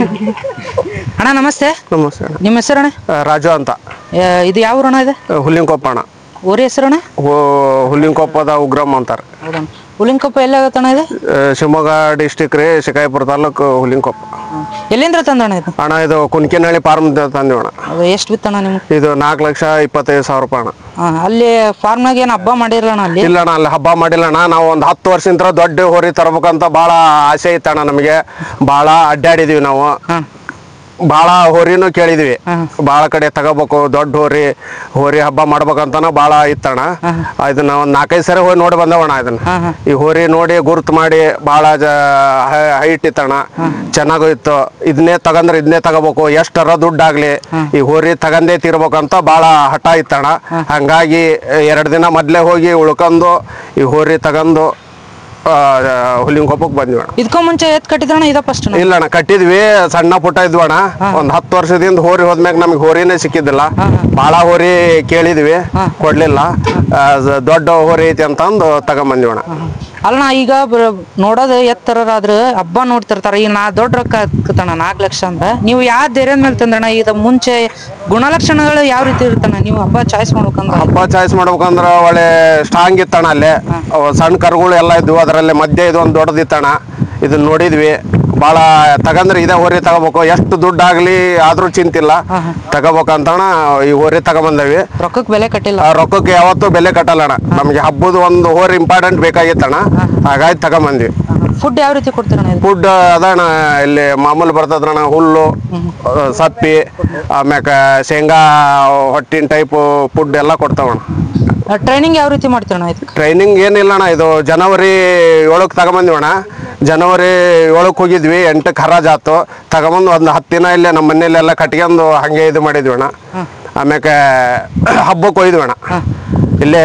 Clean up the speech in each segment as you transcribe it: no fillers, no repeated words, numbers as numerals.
ಅಣ್ಣ ನಮಸ್ತೆ. ನಮಸ್ತೆ. ನಿಮ್ಮ ಹೆಸರಣ್ಣ? ರಾಜು ಅಂತ. ಇದು ಯಾವ ಊರಣ್ಣ? ಇದೆ ಹುಲ್ಲಿನಕೊಪ್ಪ ಅಣ್ಣ. ಊರಿ ಹೆಸರಣ್ಣ? ಹುಲ್ಲಿನಕೊಪ್ಪದ ಉಗ್ರಮ್ ಅಂತಾರೆ. ಹುಲ್ಲಿನಕೊಪ್ಪ ಎಲ್ಲ ಆಗತ್ತಣ್ಣ? ಇದೆ ಶಿವಮೊಗ್ಗ ಡಿಸ್ಟಿಕ್ ರೀ, ಶಿಕಾರಿಪುರ ತಾಲೂಕು, ಹುಲ್ಲಿನಕೊಪ್ಪ. ಎಲ್ಲಿಂದ ತಂದಣ್ಣ ಇದು? ಅಣ್ಣ ಇದು ಕುನ್ಕಿನಹಳ್ಳಿ ಫಾರ್ಮ್ ತಂದಿವಿ ಅಣ್ಣ. ಅದು ಎಷ್ಟು ಬಿತ್ತಣ್ಣ ನಿಮ್ಗೆ? ಇದು 4,25,000 ರೂಪಾಯಿ ಅಣ್ಣ. ಅಲ್ಲಿ ಫಾರ್ಮ್ನಾಗ ಏನು ಹಬ್ಬ ಮಾಡಿರಣ್ಣ? ಅಲ್ಲಿ ಇಲ್ಲ ಅಣ್ಣ, ಅಲ್ಲಿ ಹಬ್ಬ ಮಾಡಿಲ್ಲ ಅಣ್ಣ. ನಾವು ಒಂದು 10 ವರ್ಷದಿಂದ ದೊಡ್ಡ ಹೋರಿ ತರಬೇಕಂತ ಭಾಳ ಆಸೆ ಇತ್ತಣ್ಣ ನಮಗೆ. ಭಾಳ ಅಡ್ಡಾಡಿದೀವಿ ನಾವು. ಭಾಳ ಹೋರಿನೂ ಕೇಳಿದ್ವಿ, ಭಾಳ ಕಡೆ ತಗೋಬೇಕು, ದೊಡ್ಡ ಹೋರಿ ಹಬ್ಬ ಮಾಡ್ಬೇಕಂತನ ಭಾಳ ಇತ್ತಣ್ಣ. ಇದನ್ನ ಒಂದು 4-5 ಸರಿ ಹೋಗಿ ನೋಡಿ ಬಂದವಣ್ಣ. ಇದನ್ನ ಈ ಹೋರಿ ನೋಡಿ ಗುರ್ತು ಮಾಡಿ ಭಾಳ ಹೈಟ್ ಇತ್ತಣ್ಣ, ಚೆನ್ನಾಗೂ ಇತ್ತು. ಇದನ್ನೇ ತಗಂದ್ರೆ ಇದನ್ನೇ ತಗೋಬೇಕು, ಎಷ್ಟರ ದುಡ್ಡಾಗ್ಲಿ ಈ ಹೋರಿ ತಗಂದೇ ತೀರ್ಬೇಕಂತ ಭಾಳ ಹಠ ಇತ್ತಣ್ಣ. ಹಂಗಾಗಿ 2 ದಿನ ಮೊದಲೇ ಹೋಗಿ ಉಳ್ಕೊಂಡು ಈ ಹೋರಿ ತಗಂದು ಹುಲ್ಲಿನಕೊಪ್ಪಕ್ಕೆ ಬಂದ್ವಿ ಅಣ್ಣ. ಇದಕ್ಕೂ ಮುಂಚೆ ಎತ್ ಕಟ್ಟಿದ್ರಣ್ಣ? ಇದ ಫಸ್ಟ್? ಇಲ್ಲ ಅಣ್ಣ, ಕಟ್ಟಿದ್ವಿ, ಸಣ್ಣ ಪುಟ್ಟ ಇದ್ವಣ್ಣ. ಒಂದ್ 10 ವರ್ಷದಿಂದ ಹೋರಿ ಹೋದ್ಮ್ಯಾಗ ನಮ್ಗೆ ಹೋರಿನೇ ಸಿಕ್ಕಿದ್ದಿಲ್ಲ. ಭಾಳ ಹೋರಿ ಕೇಳಿದ್ವಿ, ಕೊಡ್ಲಿಲ್ಲ. ದೊಡ್ಡ ಹೋರಿ ಐತಿ ಅಂತಂದು ತಗೊಂಬಂದಿವಣ್ಣ. ಅಲ್ಲಣ್ಣ, ಈಗ ನೋಡೋದು ಎತ್ತರಾದ್ರೆ ಹಬ್ಬ ನೋಡ್ತಿರ್ತಾರ. ಈಗ ದೊಡ್ಡ ರೊಕ್ಕ ಹಾಕತಣ್ಣ 4 ಲಕ್ಷ ಅಂತ. ನೀವು ಯಾವ ಧೈರ್ಯದ ಮೇಲೆ ತಂದ್ರಣ್ಣ? ಈಗ ಮುಂಚೆ ಗುಣಲಕ್ಷಣಗಳು ಯಾವ ರೀತಿ ಇರ್ತಾನ? ನೀವು ಹಬ್ಬ ಚಾಯ್ಸ್ ಮಾಡ್ಬೇಕಂದ್ರೆ ಒಳ್ಳೆ ಸ್ಟ್ರಾಂಗ್ ಇತ್ತಣ್ಣ. ಅಲ್ಲೇ ಸಣ್ಣ ಕರುಗಳು ಎಲ್ಲ ಇದ್ವು, ಅದರಲ್ಲಿ ಮಧ್ಯೆ ಇದೊಂದು ದೊಡ್ಡದಿತ್ತಣ್ಣ. ಇದನ್ನ ನೋಡಿದ್ವಿ, ಭಾಳ ತಗಂದ್ರೆ ಇದೇ ಹೋರಿ ತಗೋಬೇಕು, ಎಷ್ಟು ದುಡ್ಡಾಗ್ಲಿ ಆದ್ರೂ ಚಿಂತಿಲ್ಲ, ತಗೋಬೇಕಂತಣ ಈ ಹೋರಿ ತಗೊಂಬಂದವಿ. ರೊಕ್ಕಕ್ಕೆ ಬೆಲೆ ಕಟ್ಟಿಲ್ಲ? ರೊಕ್ಕಕ್ಕೆ ಯಾವತ್ತೂ ಬೆಲೆ ಕಟ್ಟಲ್ಲಣ್ಣ. ನಮ್ಗೆ ಹಬ್ಬದ ಒಂದು ಹೋರಿ ಇಂಪಾರ್ಟೆಂಟ್ ಬೇಕಾಗಿತ್ತಣ್ಣ, ಹಾಗಾಗಿ ತಗೊಂಬಂದ್ವಿ. ಫುಡ್ ಯಾವ ರೀತಿ ಕೊಡ್ತೀರಣ್ಣ? ಫುಡ್ ಅದಣ್ಣ, ಇಲ್ಲಿ ಮಾಮೂಲಿ ಬರ್ತದ್ರಣ್ಣ, ಹುಲ್ಲು, ಸಪ್ಪಿ, ಆಮ್ಯಾಕ ಶೇಂಗಾ ಹೊಟ್ಟಿನ ಟೈಪ್ ಫುಡ್ ಎಲ್ಲ ಕೊಡ್ತಾವಣ್ಣ. ಟ್ರೈನಿಂಗ್ ಯಾವ ರೀತಿ ಮಾಡ್ತೀರಣ್ಣ? ಟ್ರೈನಿಂಗ್ ಏನಿಲ್ಲಣ್ಣ, ಇದು ಜನವರಿ 7ಕ್ಕೆ ತಗೊಂಬಂದಿವಣ್ಣ. ಜನವರಿ 7ಕ್ಕೆ ಹೋಗಿದ್ವಿ, 8ಕ್ಕೆ ಹರಾಜ್ ಆಯ್ತು. ತಗೊಂಬಂದು ಒಂದು 10 ದಿನ ಇಲ್ಲೇ ನಮ್ಮ ಮನೇಲೆಲ್ಲ ಕಟ್ಕೊಂಡು ಹಂಗೆ ಇದು ಮಾಡಿದ್ವಿ ಅಣ್ಣ. ಆಮ್ಯಾಕೆ ಹಬ್ಬಕ್ಕೆ ಹೋಗಿದ್ವಿ ಅಣ್ಣ, ಇಲ್ಲೇ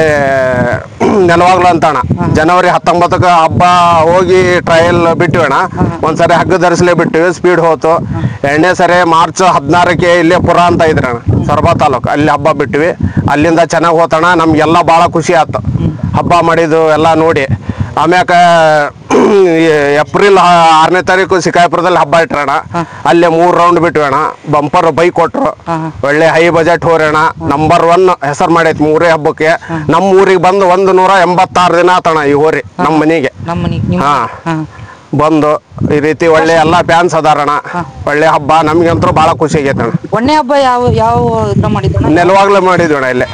ನೆಲವಾಗ್ಲು ಅಂತ ಅಣ್ಣ. ಜನವರಿ 19ಕ್ಕೆ ಹಬ್ಬ ಹೋಗಿ ಟ್ರಯಲ್ ಬಿಟ್ಟಿವಿ ಅಣ್ಣ. ಒಂದ್ಸರಿ ಹಗ್ಗ ಧರಿಸಲೇ ಬಿಟ್ಟಿವಿ, ಸ್ಪೀಡ್ ಹೋತು. 2ನೇ ಸರಿ ಮಾರ್ಚ್ 16ಕ್ಕೆ ಇಲ್ಲೇ ಪುರ ಅಂತ ಇದ್ರಣ್ಣ, ಸೊರಬ ತಾಲೂಕು, ಅಲ್ಲಿ ಹಬ್ಬ ಬಿಟ್ಟಿವಿ. ಅಲ್ಲಿಂದ ಚೆನ್ನಾಗಿ ಹೋತಣ್ಣ, ನಮ್ಗೆಲ್ಲ ಭಾಳ ಖುಷಿ ಆಯ್ತು ಹಬ್ಬ ಮಾಡಿದ್ದು ಎಲ್ಲ ನೋಡಿ. ಆಮ್ಯಾಕ ಏಪ್ರಿಲ್ 6ನೇ ತಾರೀಕು ಶಿಕಾರಿಪುರದಲ್ಲಿ ಹಬ್ಬ ಇಟ್ರಣ. ಅಲ್ಲೇ 3 ರೌಂಡ್ ಬಿಟ್ವಣ. ಬಂಪರ್ ಬೈಕ್ ಕೊಟ್ರು, ಒಳ್ಳೆ ಹೈ ಬಜೆಟ್ ಹೋರಣ. ನಂಬರ್ 1 ಹೆಸರು ಮಾಡೈತಿ 3 ಹಬ್ಬಕ್ಕೆ. ನಮ್ಮ ಊರಿಗೆ ಬಂದು 186 ದಿನ ಆತಣ ಈ ಹೋರಿ ನಮ್ಮ ಮನೆಗೆ. ಹಾ, ಬಂದು ಈ ರೀತಿ ಒಳ್ಳೆ ಎಲ್ಲ ಫ್ಯಾನ್ಸ್ ಅದಾರಣ. ಒಳ್ಳೆ ಹಬ್ಬ, ನಮ್ಗಂತೂ ಬಹಳ ಖುಷಿ ಆಗೈತಣ್ಣ. ಒಳ್ಳೆ ಹಬ್ಬ ಯಾವ ಮಾಡಿದ್ವಿ? ನೆಲವಾಗ್ಲೂ ಮಾಡಿದ್ವಿ ಅಣ್ಣ ಇಲ್ಲೇ.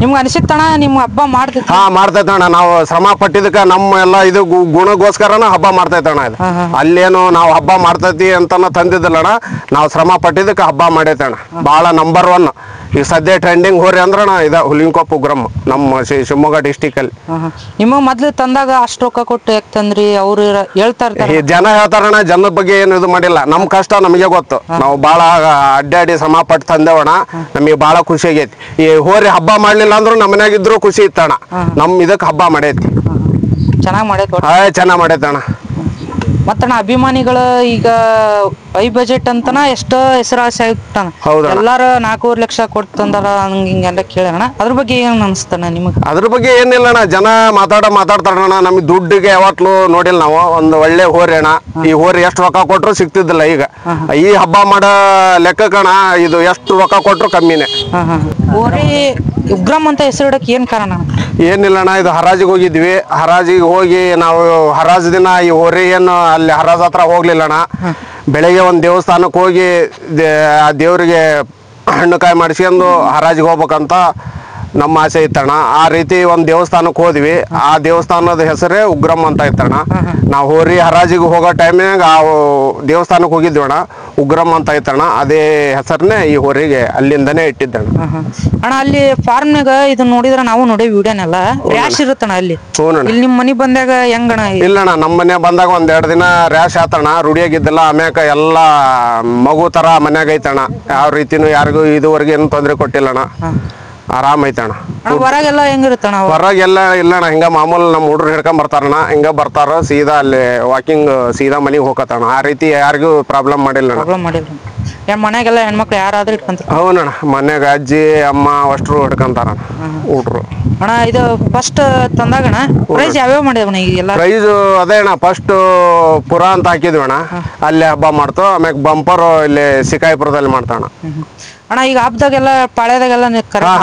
ನಿಮ್ಗೆ ಅನಿಸಿತ್ತಣ್ಣ ನಿಮ್ಮ ಹಬ್ಬ ಮಾಡ್ತೈತಿ? ಹಾ, ಮಾಡ್ತೈತಣ್ಣ. ನಾವು ಶ್ರಮ ಪಟ್ಟಿದ್ದಕ್ಕ ನಮ್ಮ ಎಲ್ಲ ಇದು ಗುಣಗೋಸ್ಕರನ ಹಬ್ಬ ಮಾಡ್ತೈತಣ್ಣ ಇದು. ಅಲ್ಲೇನು ನಾವು ಹಬ್ಬ ಮಾಡ್ತೈತಿ ಅಂತಾನ ತಂದಿದ್ದಿಲ್ಲಣ್ಣ, ನಾವು ಶ್ರಮ ಪಟ್ಟಿದ್ದಕ್ಕೆ ಹಬ್ಬ ಮಾಡೈತಣ್ಣ. ಬಹಳ ನಂಬರ್ 1 ಈಗ ಸದ್ಯ ಟ್ರೆಂಡಿಂಗ್ ಹೋರಿ ಅಂದ್ರಣ ಇದ ಹುಲ್ಲಿನಕೊಪ್ಪ ಉಗ್ರಮ್ ನಮ್ಮ ಶಿವಮೊಗ್ಗ ಡಿಸ್ಟಿಕ್ ಅಲ್ಲಿ. ನಿಮಗ್ ಮೊದ್ಲು ತಂದಾಗ ಅಷ್ಟು ರೊಕ್ಕ ಕೊಟ್ಟು ಯಾಕೆ ತಂದ್ರಿ? ಅವ್ರು ಹೇಳ್ತಾ ಇರ್ತಾರೆ, ಜನ ಹೇಳ್ತಾರಣ್ಣ. ಜನದ ಬಗ್ಗೆ ಏನು ಇದು ಮಾಡಿಲ್ಲ, ನಮ್ ಕಷ್ಟ ನಮಗೆ ಗೊತ್ತು. ನಾವು ಬಾಳ ಅಡ್ಡಾಡಿ ಶ್ರಮ ಪಟ್ಟು ತಂದೇವಣ, ನಮಗೆ ಬಾಳ ಖುಷಿ ಆಗೈತಿ. ಈ ಹೋರಿ ಹಬ್ಬ ಮಾಡ್ಲಿಲ್ಲ ಅಂದ್ರೂ ನಮ್ಮ ಮನ್ಯಾಗಿದ್ರು ಖುಷಿ ಇತ್ತಣ್ಣ. ನಮ್ ಇದಕ್ ಹಬ್ಬ ಮಾಡೈತಿ, ಚೆನ್ನಾಗ್ ಮಾಡೈತಿ. ಚೆನ್ನಾಗ್ ಮಾಡೈತಣ್ಣ. ಮತ್ತಣ್ಣ ಅಭಿಮಾನಿಗಳು ಈಗ ಹೈ ಬಜೆಟ್ ಅಂತನ ಎಷ್ಟೋ ಹೆಸರಾಸೆ ಆಗ್ತಾನ. ಎಲ್ಲಾರು 4 ಲಕ್ಷ ಕೊಟ್ಟು ತಂದಾರ ಹಿಂಗೆಲ್ಲ ಕೇಳೋಣ. ಅದ್ರ ಬಗ್ಗೆ ಏನ್ ಅನ್ಸ್ತಾನ ನಿಮಗ್? ಅದ್ರ ಬಗ್ಗೆ ಏನಿಲ್ಲಣ್ಣ, ಜನ ಮಾತಾಡ್ತಾರಣ್ಣ. ನಮಗೆ ದುಡ್ಡಿಗೆ ಯಾವತ್ಲು ನೋಡಿಲ್ಲ ನಾವು. ಒಂದು ಒಳ್ಳೆ ಹೋರಿ ಅಣ್ಣ. ಈ ಹೋರಿ ಎಷ್ಟು ರೊಕ್ಕ ಕೊಟ್ರು ಸಿಗ್ತಿದ್ದಿಲ್ಲ. ಈಗ ಈ ಹಬ್ಬ ಮಾಡೋ ಲೆಕ್ಕಕ್ಕಣ ಇದು ಎಷ್ಟು ರೊಕ್ಕ ಕೊಟ್ರು ಕಮ್ಮಿನೇ. ಹೋರಿ ಉಗ್ರಮ್ ಅಂತ ಹೆಸರಿಡಕ್ ಏನ್ ಕಾರಣ? ಏನಿಲ್ಲಣ್ಣ, ಇದು ಹರಾಜಿಗೆ ಹೋಗಿದ್ವಿ. ಹರಾಜಿಗೆ ಹೋಗಿ ನಾವು ಹರಾಜ್ ದಿನ ಈ ಹೋರಿ ಏನು ಅಲ್ಲಿ ಹರಾಜ್ ಹತ್ರ ಹೋಗ್ಲಿಲ್ಲಣ್ಣ. ಬೆಳಗ್ಗೆ ಒಂದು ದೇವಸ್ಥಾನಕ್ಕೆ ಹೋಗಿ ಆ ದೇವ್ರಿಗೆ ಹಣ್ಣು ಕಾಯಿ ಮಾಡಿಸ್ಕೊಂಡು ಹರಾಜಿಗೆ ಹೋಗ್ಬೇಕಂತ ನಮ್ಮ ಆಸೆ ಇತ್ತಣ್ಣ. ಆ ರೀತಿ ಒಂದು ದೇವಸ್ಥಾನಕ್ಕೆ ಹೋದ್ವಿ. ಆ ದೇವಸ್ಥಾನದ ಹೆಸರೇ ಉಗ್ರಮ್ ಅಂತ ಇತ್ತಣ್ಣ. ನಾವು ಹೋರಿ ಹರಾಜಿಗೆ ಹೋಗೋ ಟೈಮ್ನಾಗ ಆ ದೇವಸ್ಥಾನಕ್ಕೆ ಹೋಗಿದ್ವಣ್ಣ, ಉಗ್ರಮ್ ಅಂತ ಇತ್ತಣ್ಣ. ಅದೇ ಹೆಸರನ್ನೇ ಈ ಹೋರಿಗೆ ಅಲ್ಲಿಂದನೇ ಇಟ್ಟಿದ್ದಣ್ಣ. ಅಣ್ಣ ಅಲ್ಲಿ ಫಾರ್ಮ್ನಾಗ ಇದನ್ನ ನೋಡಿದ್ರೆ ನಾವು ನೋಡಿ ವಿಡಿಯೋನೆಲ್ಲ ರ್ಯಾಶ್ ಇರುತ್ತಣ್ಣ ಅಲ್ಲಿ. ಇಲ್ಲಿ ನಿಮ್ಮ ಮನೆ ಬಂದಾಗ ಹೆಂಗಣ? ಇಲ್ಲಣ್ಣ, ನಮ್ಮ ಮನೆ ಬಂದಾಗ 1-2 ದಿನ ರ್ಯಾಶ್ ಆತಣ್ಣ, ರೂಢಿಯಾಗಿದ್ದಿಲ್ಲ. ಆಮ್ಯಾಕ ಎಲ್ಲ ಮಗು ತರ ಮನ್ಯಾಗ ಐತಣ್ಣ. ಯಾವ ರೀತಿನೂ ಯಾರಿಗೂ ಇದುವರೆಗೆ ಏನು ತೊಂದರೆ ಕೊಟ್ಟಿಲ್ಲಣ್ಣ, ಆರಾಮ್ ಐತಣ್ಣ. ಹೊರಗೆಲ್ಲ ಹೆಂಗಿರುತ್ತಣ್ಣ? ಹೊರಗೆಲ್ಲ ಇಲ್ಲಣ್ಣ, ಹಿಂಗ ಮಾಮೂಲಿ ನಮ್ಮ ಹುಡುಗರು ಹಿಡ್ಕೊಂಡ್ ಬರ್ತಾರಣ್ಣ. ಹಿಂಗ ಬರ್ತಾರ ಸೀದಾ ಅಲ್ಲಿ ವಾಕಿಂಗ್ ಸೀದಾ ಮನೆಗೆ ಹೋಗತ್ತಣ್ಣ. ಆ ರೀತಿ ಯಾರಿಗೂ ಪ್ರಾಬ್ಲಮ್ ಮಾಡಿಲ್ಲ. ಮನ್ಯಾಗೆಲ್ಲ ಹೆಣ್ಮಕ್ಳು ಯಾರಾದ್ರೂ ಇಟ್ಕೊಂತಾರ? ಹೌದಣ್ಣ, ಮನ್ಯಾಗ ಅಜ್ಜಿ ಅಮ್ಮ ಅಷ್ಟ್ರು ಹಿಡ್ಕೊಂತಾರ ಹುಡ್ರು. ಅಣ್ಣ ಇದು ಫಸ್ಟ್ ತಂದಾಗಣ ಪ್ರೈಸ್ ಯಾವ್ಯಾವ ಮಾಡಿದವಣ ಈಗೆಲ್ಲ? ಪ್ರೈಸ್ ಅದೇ ಅಣ್ಣ, ಫಸ್ಟ್ ಪುರ ಅಂತ ಹಾಕಿದ್ವಿ ಅಣ್ಣ, ಅಲ್ಲಿ ಹಬ್ಬ ಮಾಡ್ತು. ಆಮ್ಯಾಗ ಬಂಪರ್ ಇಲ್ಲಿ ಸಿಕಾಯಿಪುರದಲ್ಲಿ ಮಾಡ್ತಾಣ. ಅಣ್ಣ ಈಗ ಹಬ್ಬದಾಗೆಲ್ಲ ಪಾಳ್ಯದಾಗೆಲ್ಲ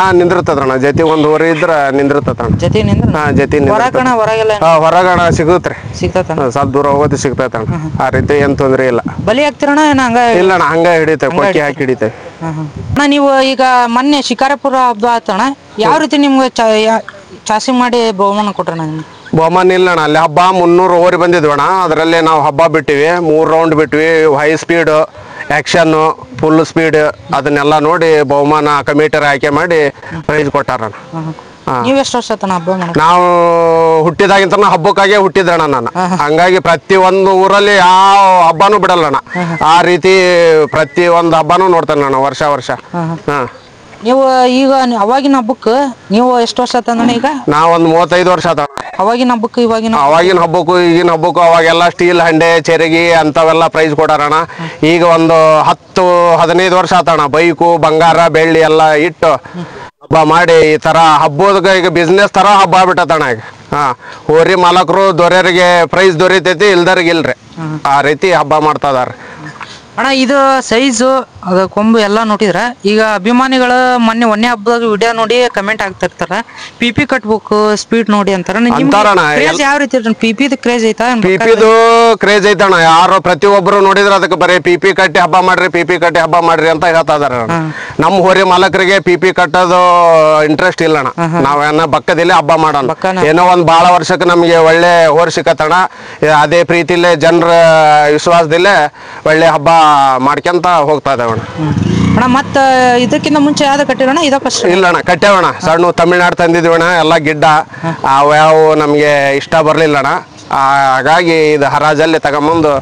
ಹಾ ನಿಂದಿರ್ತದಣ್ಣ, ಜೊತೆ ಒಂದ್ ಊರಿ ಇದ್ರ ನಿಂದಿರ್ತದಣ್ಣ. ಜೊತೆ ನಿಂದ್ರ ಜೊತೆ ಹೊರಗಣ ಹೊರಗೆಲ್ಲ ಹೊರಗಣ ಸಿಗುತ್ರಿ, ಸಿಗ್ತತ? ಸ್ವಲ್ಪ ದೂರ ಹೋಗೋದು ಸಿಗ್ತೈತಣ್ಣ. ಆ ರೀತಿ ಏನ್ ತೊಂದ್ರೆ ಇಲ್ಲ. ಬಲಿ ಹಾಕ್ತಿರಣ್ಣ ಹಂಗ? ಇಲ್ಲಣ್ಣ, ಹಂಗ ಹಿಡಿತೇವೆ, ಕೊಕ್ಕಿ ಹಾಕಿ ಹಿಡಿತೇವೆ. ಅಣ್ಣ ನೀವು ಈಗ ಮೊನ್ನೆ ಶಿಕಾರಪುರ ಹಬ್ಬ ಆತಣ್ಣ, ಯಾವ ರೀತಿ ನಿಮ್ಗೆ ಚಾಸಿ ಮಾಡಿ ಬಹುಮಾನ ಕೊಟ್ರಣ್ಣ? ಬಹುಮಾನ ಇಲ್ಲಣ್ಣ, ಅಲ್ಲಿ ಹಬ್ಬ 300 ಓರಿ ಬಂದಿದ್ವಣ್ಣ. ಅದರಲ್ಲಿ ನಾವು ಹಬ್ಬ ಬಿಟ್ಟಿವಿ, 3 ರೌಂಡ್ ಬಿಟ್ವಿ. High speed, action, full speed ಅದನ್ನೆಲ್ಲ ನೋಡಿ ಬಹುಮಾನ ಕಮಿಟರ್ ಆಯ್ಕೆ ಮಾಡಿ ಪ್ರೈಸ್ ಕೊಟ್ಟಾರಣ್ಣ. ನೀವ್ ಎಷ್ಟು ವರ್ಷ ಆತಣ್ಣ ಹಬ್ಬ ಮಾಡ? ನಾವು ಹುಟ್ಟಿದಾಗಿಂತ ಹಬ್ಬಕ್ಕಾಗೆ ಹುಟ್ಟಿದ್ದಣ್ಣ ನಾನು. ಹಂಗಾಗಿ ಪ್ರತಿ ಒಂದು ಊರಲ್ಲಿ ಯಾವ ಹಬ್ಬನೂ ಬಿಡಲ್ಲಣ್ಣ. ಆ ರೀತಿ ಪ್ರತಿ ಒಂದು ಹಬ್ಬನೂ ನೋಡ್ತಾನೆ ನಾನು ವರ್ಷ ವರ್ಷ. ನೀವು ಈಗ ಅವಾಗಿನ ಹಬ್ಬಕ್ಕೆ ನೀವು ಎಷ್ಟು ವರ್ಷ ಆತಣ್ಣ ಈಗ? ನಾವೊಂದು 35 ವರ್ಷ ಆತ. ಅವಾಗಿನ ಹಬ್ಬಕ್ಕೆ ಅವಾಗಿನ ಹಬ್ಬಕ್ಕೂ ಈಗಿನ ಹಬ್ಬಕ್ಕೂ ಅವಾಗೆಲ್ಲ ಸ್ಟೀಲ್ ಹಂಡೆ ಚೆರಗಿ ಅಂತವೆಲ್ಲ ಪ್ರೈಸ್ ಕೊಡಾರಣ. ಈಗ ಒಂದು 10-15 ವರ್ಷ ಆತಣ್ಣ, ಬೈಕು ಬಂಗಾರ ಬೆಳ್ಳಿ ಎಲ್ಲ ಇಟ್ಟು ಹಬ್ಬ ಮಾಡಿ ಈ ತರ ಹಬ್ಬದ ಈಗ ಬಿಸ್ನೆಸ್ ತರ ಹಬ್ಬ ಆಗ್ಬಿಟ್ಟತಣ್ಣ ಈಗ. ಹೋರಿ ಮಾಲಕರು ದೊರೆಯರಿಗೆ ಪ್ರೈಸ್ ದೊರೀತೈತಿ, ಇಲ್ದರಿಗೆ ಇಲ್ರಿ. ಆ ರೀತಿ ಹಬ್ಬ ಮಾಡ್ತಾ ಇದಾರೆ ಅಣ್ಣ. ಇದು ಸೈಜು ಅದ ಕೊಂಬು ಎಲ್ಲ ನೋಡಿದ್ರ ಈಗ ಅಭಿಮಾನಿಗಳು ಮೊನ್ನೆ ಒಂದೇ ಹಬ್ಬದಾಗ ವಿಡಿಯೋ ನೋಡಿ ಕಮೆಂಟ್ ಆಗ್ತಿರ್ತಾರ, ಪಿಪಿ ಕಟ್ಬೇಕು ಸ್ಪೀಡ್ ನೋಡಿ ಅಂತಾರ. ಯಾವ ರೀತಿ ಪಿಪಿದು ಕ್ರೇಜ್ ಐತಾ? ಪಿಪಿದು ಕ್ರೇಜ್ ಐತಣ್ಣ. ಯಾರು ಪ್ರತಿಯೊಬ್ಬರು ನೋಡಿದ್ರೆ ಅದಕ್ಕೆ ಬರೀ ಪಿಪಿ ಕಟ್ಟಿ ಹಬ್ಬ ಮಾಡ್ರಿ, ಪಿಪಿ ಕಟ್ಟಿ ಹಬ್ಬ ಮಾಡ್ರಿ ಅಂತ ಹೇಳ್ತಾ ಇದಾರೆ. ನಮ್ಮ ಹೋರಿ ಮಾಲಕರಿಗೆ ಪಿಪಿ ಕಟ್ಟೋದು ಇಂಟ್ರೆಸ್ಟ್ ಇಲ್ಲಣ್ಣ. ನಾವೇನ ಬಕ್ಕದಿಲ್ಲ ಹಬ್ಬ ಮಾಡೋಣ. ಏನೋ ಒಂದ್ ಬಾಳ ವರ್ಷಕ್ಕೆ ನಮ್ಗೆ ಒಳ್ಳೆ ಹೋರಿ ಸಿಕ್ಕತ್ತಣ್ಣ. ಅದೇ ಪ್ರೀತಿಲೇ ಜನರ ವಿಶ್ವಾಸದಲ್ಲೇ ಒಳ್ಳೆ ಹಬ್ಬ ಮಾಡ್ಕೊಂತ ಹೋಗ್ತಾ ಇದಾವಣ್ಣ. ಅಣ್ಣ ಮತ್ತ ಇದಕ್ಕಿಂತ ಮುಂಚೆ ಯಾವ್ದು ಕಟ್ಟಿರೋಣ? ಇದ ಫಸ್ಟ್? ಇಲ್ಲಣ್ಣ, ಕಟ್ಟೇವಣ್ಣ. ಸಣ್ಣ ತಮಿಳ್ನಾಡು ತಂದಿದ್ವಣ್ಣ, ಎಲ್ಲ ಗಿಡ್ಡ ಯಾವ ನಮ್ಗೆ ಇಷ್ಟ ಬರ್ಲಿಲ್ಲಣ್ಣ. ಹಾಗಾಗಿ ಇದು ಹರಾಜಲ್ಲಿ ತಗೊಂಬಂದು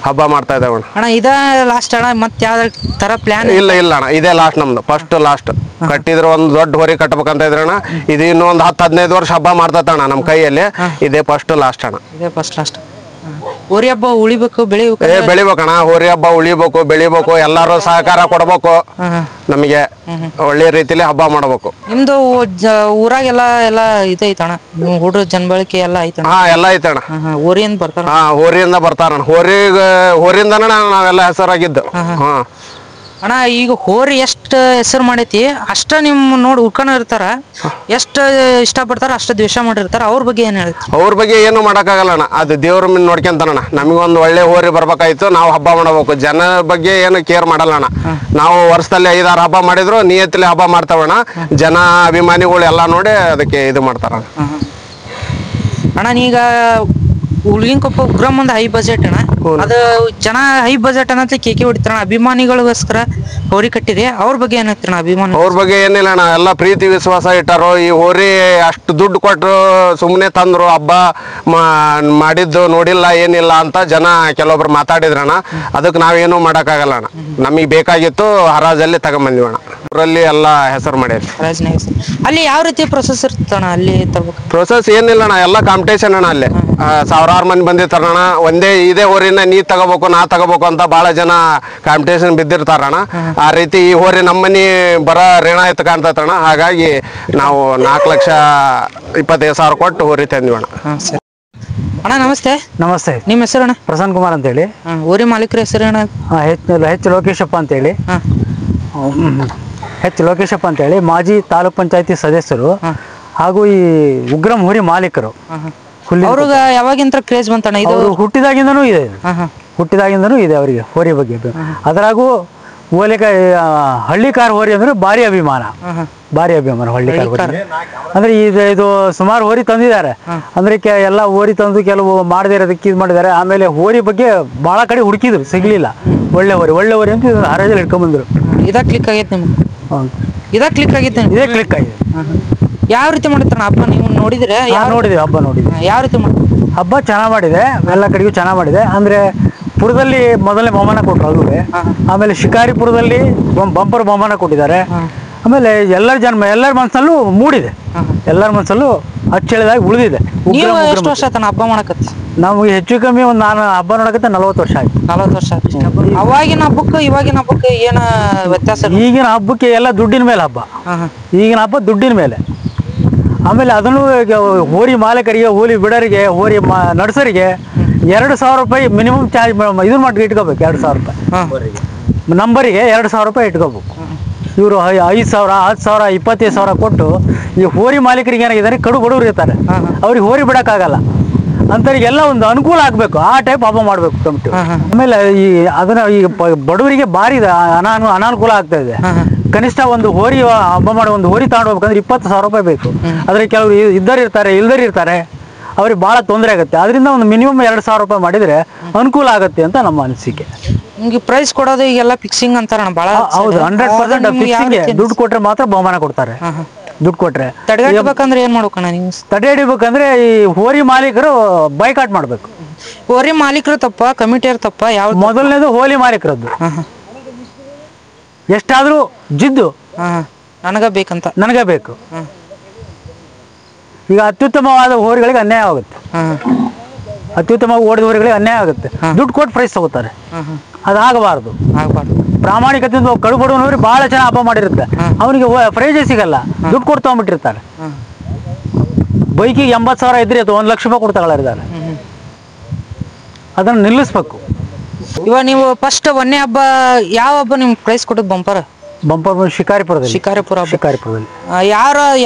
ಹಬ್ಬ ಮಾಡ್ತಾ ಇದಾವಣ್ಣ. ಅಣ್ಣ ಇದ ಲಾಸ್ಟ್ ಅಣ್ಣ? ಮತ್ತೆ ಯಾವ್ದ ತರ ಪ್ಲಾನ್? ಇಲ್ಲ ಅಣ್ಣ, ಇದೇ ಲಾಸ್ಟ್ ನಮ್ದು, ಫಸ್ಟ್ ಲಾಸ್ಟ್. ಕಟ್ಟಿದ್ರೆ ಒಂದು ದೊಡ್ಡ ಹೊರಿ ಕಟ್ಬೇಕಂತ ಇದ್ರಣ್ಣ. ಇದು ಇನ್ನೊಂದು 10-15 ವರ್ಷ ಹಬ್ಬ ಮಾಡ್ತಣ್ಣ ನಮ್ಮ ಕೈಯಲ್ಲಿ. ಇದೇ ಫಸ್ಟ್ ಲಾಸ್ಟ್ ಅಣ್ಣ. ಇದೇ ಫಸ್ಟ್ ಲಾಸ್ಟ್. ಹೋರಿ ಹಬ್ಬ ಉಳಿಬೇಕು ಬೆಳಿಬೇಕಣ್ಣ. ಹೋರಿ ಹಬ್ಬ ಉಳಿಬೇಕು, ಬೆಳಿಬೇಕು, ಎಲ್ಲಾರು ಸಹಕಾರ ಕೊಡ್ಬೇಕು. ನಮಗೆ ಒಳ್ಳೆ ರೀತಿಲಿ ಹಬ್ಬ ಮಾಡ್ಬೇಕು. ನಿಮ್ದು ಊರಾಗೆಲ್ಲ ಎಲ್ಲ ಇದೈತಣ್ಣ, ಹುಡುಗ ಜನಬಳಕೆ ಎಲ್ಲ ಐತಣ್ಣ? ಎಲ್ಲ ಐತಣ್ಣ. ಹೋರಿಯಿಂದ ಬರ್ತಾರ? ಹೋರಿಯಿಂದ ಬರ್ತಾರಣ್ಣ. ಹೋರಿಯಿಂದನ ನಾವೆಲ್ಲ ಹೆಸರಾಗಿದ್ದು. ಅಣ್ಣ ಈಗ ಹೋರಿ ಎಷ್ಟು ಹೆಸರು ಮಾಡೈತಿ ಅಷ್ಟ ನಿಮ್ ನೋಡಿ ಉಳ್ಕೊಂಡ್ ಇರ್ತಾರ, ಎಷ್ಟು ಇಷ್ಟ ಪಡ್ತಾರ ಅಷ್ಟ ದ್ವೇಷ ಮಾಡಿರ್ತಾರ. ಅವ್ರ ಬಗ್ಗೆ ಏನ್ ಹೇಳ್ತಿ? ಅವ್ರ ಬಗ್ಗೆ ಏನು ಮಾಡಕ್ಕಾಗಲ್ಲಣ್ಣ, ಅದು ದೇವ್ರ ಮೇಲೆ ನೋಡ್ಕೊಂತಾನಣ್ಣ. ನಮಗೊಂದು ಒಳ್ಳೆ ಹೋರಿ ಬರ್ಬೇಕಾಯ್ತು, ನಾವು ಹಬ್ಬ ಮಾಡಬೇಕು. ಜನ ಬಗ್ಗೆ ಏನು ಕೇರ್ ಮಾಡಲ್ಲಣ್ಣ. ನಾವು ವರ್ಷದಲ್ಲಿ 5-6 ಹಬ್ಬ ಮಾಡಿದ್ರು ನಿಯತ್ತಲ್ಲಿ ಹಬ್ಬ ಮಾಡ್ತಾವಣ್ಣ. ಜನ ಅಭಿಮಾನಿಗಳು ಎಲ್ಲ ನೋಡಿ ಅದಕ್ಕೆ ಇದು ಮಾಡ್ತಾರ ಅಣ್ಣ. ಈಗ ಉಳ್ಗಿನಕೊಪ್ಪ ಉಗ್ರಂ ಒಂದು ಹೈ ಬಜೆಟ್ ಅಣ್ಣ, ಅದು ಜನ ಹೈ ಬಜೆಟ್ ಅನ್ನತ್ತೆ ಕೇಕೆ ಹೊಡಿತಾರ. ಅಭಿಮಾನಿಗಳಿಗೋಸ್ಕರ ಹೋರಿ ಕಟ್ಟಿದೆ, ಅವ್ರ ಬಗ್ಗೆ ಏನ್ ಹೇಳ್ತೀರಣ್ಣ? ಅಭಿಮಾನಿ ಅವ್ರ ಬಗ್ಗೆ ಏನಿಲ್ಲ ಅಣ್ಣ, ಎಲ್ಲ ಪ್ರೀತಿ ವಿಶ್ವಾಸ ಇಟ್ಟಾರೋ. ಈ ಹೋರಿ ಅಷ್ಟು ದುಡ್ಡು ಕೊಟ್ಟರು ಸುಮ್ಮನೆ ತಂದ್ರು, ಹಬ್ಬ ಮಾಡಿದ್ದು ನೋಡಿಲ್ಲ ಏನಿಲ್ಲ ಅಂತ ಜನ ಕೆಲವೊಬ್ರು ಮಾತಾಡಿದ್ರಣ್ಣ. ಅದಕ್ಕೆ ನಾವೇನು ಮಾಡಕ್ಕಾಗಲ್ಲ ಅಣ್ಣ. ನಮಗೆ ಬೇಕಾಗಿತ್ತು, ಹರಾಜಲ್ಲಿ ತಗೊಂಬಂದಿವಣ್ಣ. ಊರಲ್ಲಿ ಎಲ್ಲ ಹೆಸರು ಮಾಡ್ಯಾರ. ಅಲ್ಲಿ ಯಾವ ರೀತಿ ಪ್ರೊಸೆಸ್ ಇರ್ತಣ್ಣ? ಅಲ್ಲಿ ತರ್ಬೇಕು ಪ್ರೊಸೆಸ್ ಏನಿಲ್ಲ ಅಣ್ಣ, ಎಲ್ಲ ಕಾಂಪಿಟೇಷನ್ ಅಣ್ಣ. ಅಲ್ಲಿ 1000 ಮಂದಿ ಬಂದಿರ್ತಾರಣ್ಣ. ಒಂದೇ ಇದೇ ಹೋರಿನ ನೀ ತಗೋಬೇಕು ನಾ ತಗೋಬೇಕು ಅಂತ ಬಹಳ ಜನ ಕಾಂಪಿಟೇಷನ್ ಬಿದ್ದಿರ್ತಾರಣ್ಣ. ಆ ರೀತಿ ಈ ಹೋರಿ ನಮ್ಮನಿ ಬರ ರೇಣಾಯತ್ ಕಾಣ್ತಣ್ಣ. ಹಾಗಾಗಿ ನಾವು 4,25,000 ಕೊಟ್ಟು ಹೋರಿ ತಂದಿವಣ್ಣ. ಅಣ್ಣ ನಮಸ್ತೆ. ನಮಸ್ತೆ. ನಿಮ್ಮ ಹೆಸರು ಅಣ್ಣ? ಪ್ರಸನ್ನ ಕುಮಾರ್ ಅಂತ ಹೇಳಿ. ಹೋರಿ ಮಾಲೀಕರ ಹೆಸರು ಅಣ್ಣ? ಹೆಚ್ ಲೋಕೇಶಪ್ಪ ಅಂತ ಹೇಳಿ. ಹೆಚ್ ಲೋಕೇಶಪ್ಪ ಅಂತ ಹೇಳಿ ಮಾಜಿ ತಾಲೂಕ್ ಪಂಚಾಯತಿ ಸದಸ್ಯರು ಹಾಗೂ ಈ ಉಗ್ರಂ ಹೋರಿ ಮಾಲೀಕರು. ಅವ್ರಿಗೆ ಯಾವಾಗಿಂತ ಕ್ರೇಜ್ ಬಂತಣ್ಣ? ಇದು ಹುಟ್ಟಿದಾಗಿಂದನೂ ಇದೆ, ಹುಟ್ಟಿದಾಗಿಂದನೂ ಇದೆ ಅವರಿಗೆ ಹೋರಿ ಬಗ್ಗೆ. ಅದರಾಗೂ ಹಳ್ಳಿಕಾರ್ ಹೋರಿ ಅಂದ್ರೆ ಭಾರಿ ಅಭಿಮಾನ, ಹಳ್ಳಿಕಾರ್ ಹೋರಿ ಅಂದ್ರೆ ಇದು ಸುಮಾರು ಹೋರಿ ತಂದಿದ್ದಾರೆ. ಅಂದ್ರೆ ಎಲ್ಲ ಹೋರಿ ತಂದು ಕೆಲವು ಮಾಡದೇ ಇರೋದಕ್ಕೆ ಇದು ಮಾಡಿದ್ದಾರೆ. ಆಮೇಲೆ ಹೋರಿ ಬಗ್ಗೆ ಬಹಳ ಕಡೆ ಹುಡುಕಿದ್ರು, ಸಿಗ್ಲಿಲ್ಲ. ಒಳ್ಳೆ ಹೋರಿ ಅಂತ ಹರಾಜಲ್ಲಿ ಇಟ್ಕೊಂಡ್ಬಂದ್ರು. ಇದ ಕ್ಲಿಕ್ ಆಗೈತೆ ನಿಮ್ಗೆ? ಇದೇ ಕ್ಲಿಕ್ ಆಗಿದೆ. ಯಾವ ರೀತಿ ಮಾಡಿರ್ತಾರ ಹಬ್ಬ? ನೀವು ನೋಡಿದ್ರೆ? ನೋಡಿದ್ವಿ, ಹಬ್ಬ ನೋಡಿದ್ವಿ. ಯಾವ ರೀತಿ ಹಬ್ಬ ಚೆನ್ನಾಗಿ ಮಾಡಿದೆ, ಎಲ್ಲ ಕಡೆಗೂ ಚೆನ್ನಾಗಿ ಮಾಡಿದೆ. ಅಂದ್ರೆ ಪುರದಲ್ಲಿ ಮೊದಲನೇ ಬಹುಮಾನ ಕೊಟ್ಟರು, ಅದುವೇ. ಆಮೇಲೆ ಶಿಕಾರಿಪುರದಲ್ಲಿ ಬಂಪರ್ ಬಹುಮಾನ ಕೊಟ್ಟಿದ್ದಾರೆ. ಆಮೇಲೆ ಎಲ್ಲರ ಮನಸ್ಸಲ್ಲೂ ಮೂಡಿದೆ, ಎಲ್ಲರ ಮನಸ್ಸಲ್ಲೂ ಅಚ್ಚಳಿದಾಗಿ ಉಳಿದಿದೆ. ಎಷ್ಟು ವರ್ಷ ಆತನ ಹಬ್ಬ ಮಾಡಕತ್ತಿ? ನಮ್ಗೆ ಹೆಚ್ಚು ಕಮ್ಮಿ ಒಂದು ನಾನು ಹಬ್ಬ ನೋಡಕತ್ತೆ 40 ವರ್ಷ ಆಯ್ತು. 40 ವರ್ಷ ಅವಾಗಿನ ಹಬ್ಬಕ್ಕೆ ಇವಾಗಿನ ಹಬ್ಬಕ್ಕೆ ಏನ ವ್ಯತ್ಯಾಸ? ಈಗಿನ ಹಬ್ಬಕ್ಕೆ ಎಲ್ಲ ದುಡ್ಡಿನ ಮೇಲೆ ಹಬ್ಬ. ಈಗಿನ ಹಬ್ಬ ದುಡ್ಡಿನ ಮೇಲೆ. ಆಮೇಲೆ ಅದನ್ನು ಹೋರಿ ಮಾಲೀಕರಿಗೆ, ಹೋರಿ ಬಿಡರಿಗೆ, ಹೋರಿ ನಡ್ಸರಿಗೆ 2,000 ರೂಪಾಯಿ ಮಿನಿಮಮ್ ಚಾರ್ಜ್ ಇದನ್ನ ಮಾಡಿ ಇಟ್ಕೋಬೇಕು. 2,000 ರೂಪಾಯಿ ನಂಬರಿಗೆ 2,000 ರೂಪಾಯಿ ಇಟ್ಕೋಬೇಕು. ಇವರು 5,000, 10,000, 25,000 ಕೊಟ್ಟು ಈ ಹೋರಿ ಮಾಲೀಕರಿಗೆ ಏನಾಗಿದ್ದಾರೆ, ಕಡು ಬಡವರು ಇರ್ತಾರೆ, ಅವ್ರಿಗೆ ಹೋರಿ ಬಿಡೋಕ್ಕಾಗಲ್ಲ. ಅಂಥವ್ರಿಗೆಲ್ಲ ಒಂದು ಅನುಕೂಲ ಆಗಬೇಕು, ಆ ಟೈಪ್ ಹಬ್ಬ ಮಾಡಬೇಕು ಕಮಿಟಿ. ಆಮೇಲೆ ಅದನ್ನ ಈಗ ಬಡವರಿಗೆ ಭಾರಿ ಅನಾನುಕೂಲ ಆಗ್ತಾ ಇದೆ. ಕನಿಷ್ಠ ಒಂದು ಹೋರಿ ಹಬ್ಬ ಮಾಡಿ ಒಂದು ಹೋರಿ ತಗೊಂಡು ಹೋಗ್ಬೇಕಂದ್ರೆ 20,000 ರೂಪಾಯಿ ಬೇಕು. ಆದರೆ ಕೆಲವರು ಇರ್ತಾರೆ, ಇರ್ತಾರೆ, ಅವ್ರಿಗೆ ಭಾಳ ತೊಂದರೆ ಆಗುತ್ತೆ. ಅದರಿಂದ ಒಂದು ಮಿನಿಮಮ್ 2,000 ರೂಪಾಯಿ ಮಾಡಿದರೆ ಅನುಕೂಲ ಆಗುತ್ತೆ ಅಂತ ನಮ್ಮ ಅನಿಸಿಕೆ. ನಿಮ್ಗೆ ಪ್ರೈಸ್ ಕೊಡೋದು ಈಗೆಲ್ಲ ಫಿಕ್ಸಿಂಗ್ ಅಂತಾರ ಭಾಳ. ಹೌದು, 100% ಫಿಕ್ಸಿಂಗ್. ದುಡ್ಡು ಕೊಟ್ರೆ ಮಾತ್ರ ಬಹುಮಾನ ಕೊಡ್ತಾರೆ. ದುಡ್ಡು ಕೊಟ್ರೆ ತಡೆಗಟ್ಟಬೇಕಂದ್ರೆ ಏನ್ ಮಾಡ್ಬೇಕಣ್ಣ ನೀವು? ತಡೆ ಹಿಡಿಬೇಕಂದ್ರೆ ಈ ಹೋರಿ ಮಾಲೀಕರು ಬೈಕಾಟ್ ಮಾಡ್ಬೇಕು. ಹೋರಿ ಮಾಲೀಕರು ತಪ್ಪ, ಕಮಿಟಿಯವ್ರ ತಪ್ಪ? ಯಾವ ಮೊದಲನೇದು ಹೋರಿ ಮಾಲೀಕರದ್ದು. ಎಷ್ಟಾದ್ರೂ ಜಿದ್ದು ನನಗ ಬೇಕಂತ, ನನಗೆ ಬೇಕು. ಈಗ ಅತ್ಯುತ್ತಮವಾದ ಹೋರಿಗಳಿಗೆ ಅನ್ಯಾಯ ಆಗುತ್ತೆ. ಅತ್ಯುತ್ತಮವಾಗಿ ಓಡಿದ ಹೋರಿಗಳಿಗೆ ಅನ್ಯಾಯ ಆಗುತ್ತೆ. ದುಡ್ಡು ಕೊಟ್ಟು ಪ್ರೈಸ್ ತಗೋತಾರೆ. ಅದಾಗಬಾರ್ದು. ಪ್ರಾಮಾಣಿಕತೆಯಿಂದ ಕಡು ಬಡವನವ್ರಿಗೆ ಬಹಳ ಚೆನ್ನಾಗಿ ಹಬ್ಬ ಮಾಡಿರುತ್ತೆ, ಅವನಿಗೆ ಪ್ರೈಜೇ ಸಿಗಲ್ಲ, ದುಡ್ಡು ಕೊಟ್ಟು ತಗೊಂಡ್ಬಿಟ್ಟಿರ್ತಾರೆ. ಬೈಕಿಗೆ 80,000 ಇದ್ರೆ ಅಥವಾ 1 ಲಕ್ಷ ರೂಪಾಯಿ ಕೊಟ್ಟು ತಗೊಳ್ಳಾರಿದ್ದಾರೆ. ಅದನ್ನು ನಿಲ್ಲಿಸ್ಬೇಕು. ಇವಾಗ ನೀವು ಫಸ್ಟ್ ಒಂದೇ ಹಬ್ಬ ಯಾವ ಹಬ್ಬ ನಿಮ್ಗೆ ಪ್ರೈಸ್ ಕೊಟ್ಟದ್ ಬಂಪರ್ ಶಿಕಾರಿಪುರದಲ್ಲಿ. ಶಿಕಾರಿಪುರದಲ್ಲಿ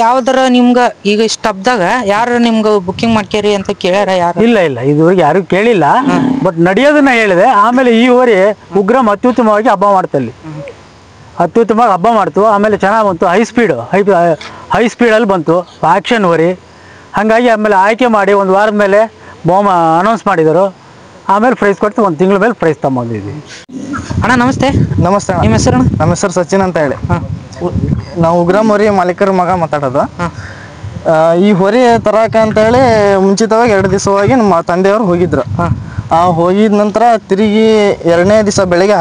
ಯಾವ್ದಾರ ನಿಮ್ಗ ಈಗ ಇಷ್ಟ ಹಬ್ಬದಾಗ ಯಾರು ನಿಮ್ಗ ಬುಕ್ಕಿಂಗ್ ಮಾಡ್ಕೇರಿ ಅಂತ ಕೇಳ್ಯಾರ? ಯಾರು ಇಲ್ಲ, ಇದುವರೆಗೆ ಯಾರು ಕೇಳಿಲ್ಲ. ಬಟ್ ನಡೆಯೋದನ್ನ ಹೇಳಿದೆ. ಆಮೇಲೆ ಈ ಹೋರಿ ಉಗ್ರಂ ಅತ್ಯುತ್ತಮವಾಗಿ ಹಬ್ಬ ಮಾಡ್ತಲ್ಲಿ, ಅತ್ಯುತ್ತಮವಾಗಿ ಹಬ್ಬ ಮಾಡ್ತು. ಆಮೇಲೆ ಚೆನ್ನಾಗಿ ಬಂತು, ಹೈ ಸ್ಪೀಡಲ್ಲಿ ಬಂತು, ಆಕ್ಷನ್ ಹೋರಿ. ಹಾಗಾಗಿ ಆಮೇಲೆ ಆಯ್ಕೆ ಮಾಡಿ ಒಂದು ವಾರದ ಮೇಲೆ ಅನೌನ್ಸ್ ಮಾಡಿದರು. ಆಮೇಲೆ ಪ್ರೈಸ್ ಕೊಟ್ಟು 1 ತಿಂಗಳ ಮೇಲೆ ಪ್ರೈಸ್ ತಗೊಂಡಿದ್ವಿ. ಅಣ್ಣ ನಮಸ್ತೆ. ನಮಸ್ತೆ. ನಿಮ್ಮ ಹೆಸರು? ನಮ್ಮ ಹೆಸರು ಸಚಿನ್ ಅಂತ ಹೇಳಿ. ನಾವು ಉಗ್ರಂ ಹೋರಿ ಮಾಲೀಕರ ಮಗ ಮಾತಾಡೋದು. ಈ ಹೋರಿ ತರಕ ಅಂತ ಹೇಳಿ ಮುಂಚಿತವಾಗಿ 2 ದಿವಸವಾಗಿ ನಮ್ಮ ತಂದೆಯವರು ಹೋಗಿದ್ರು. ಹೋಗಿದ ನಂತರ ತಿರುಗಿ 2ನೇ ದಿವಸ ಬೆಳಗ್ಗೆ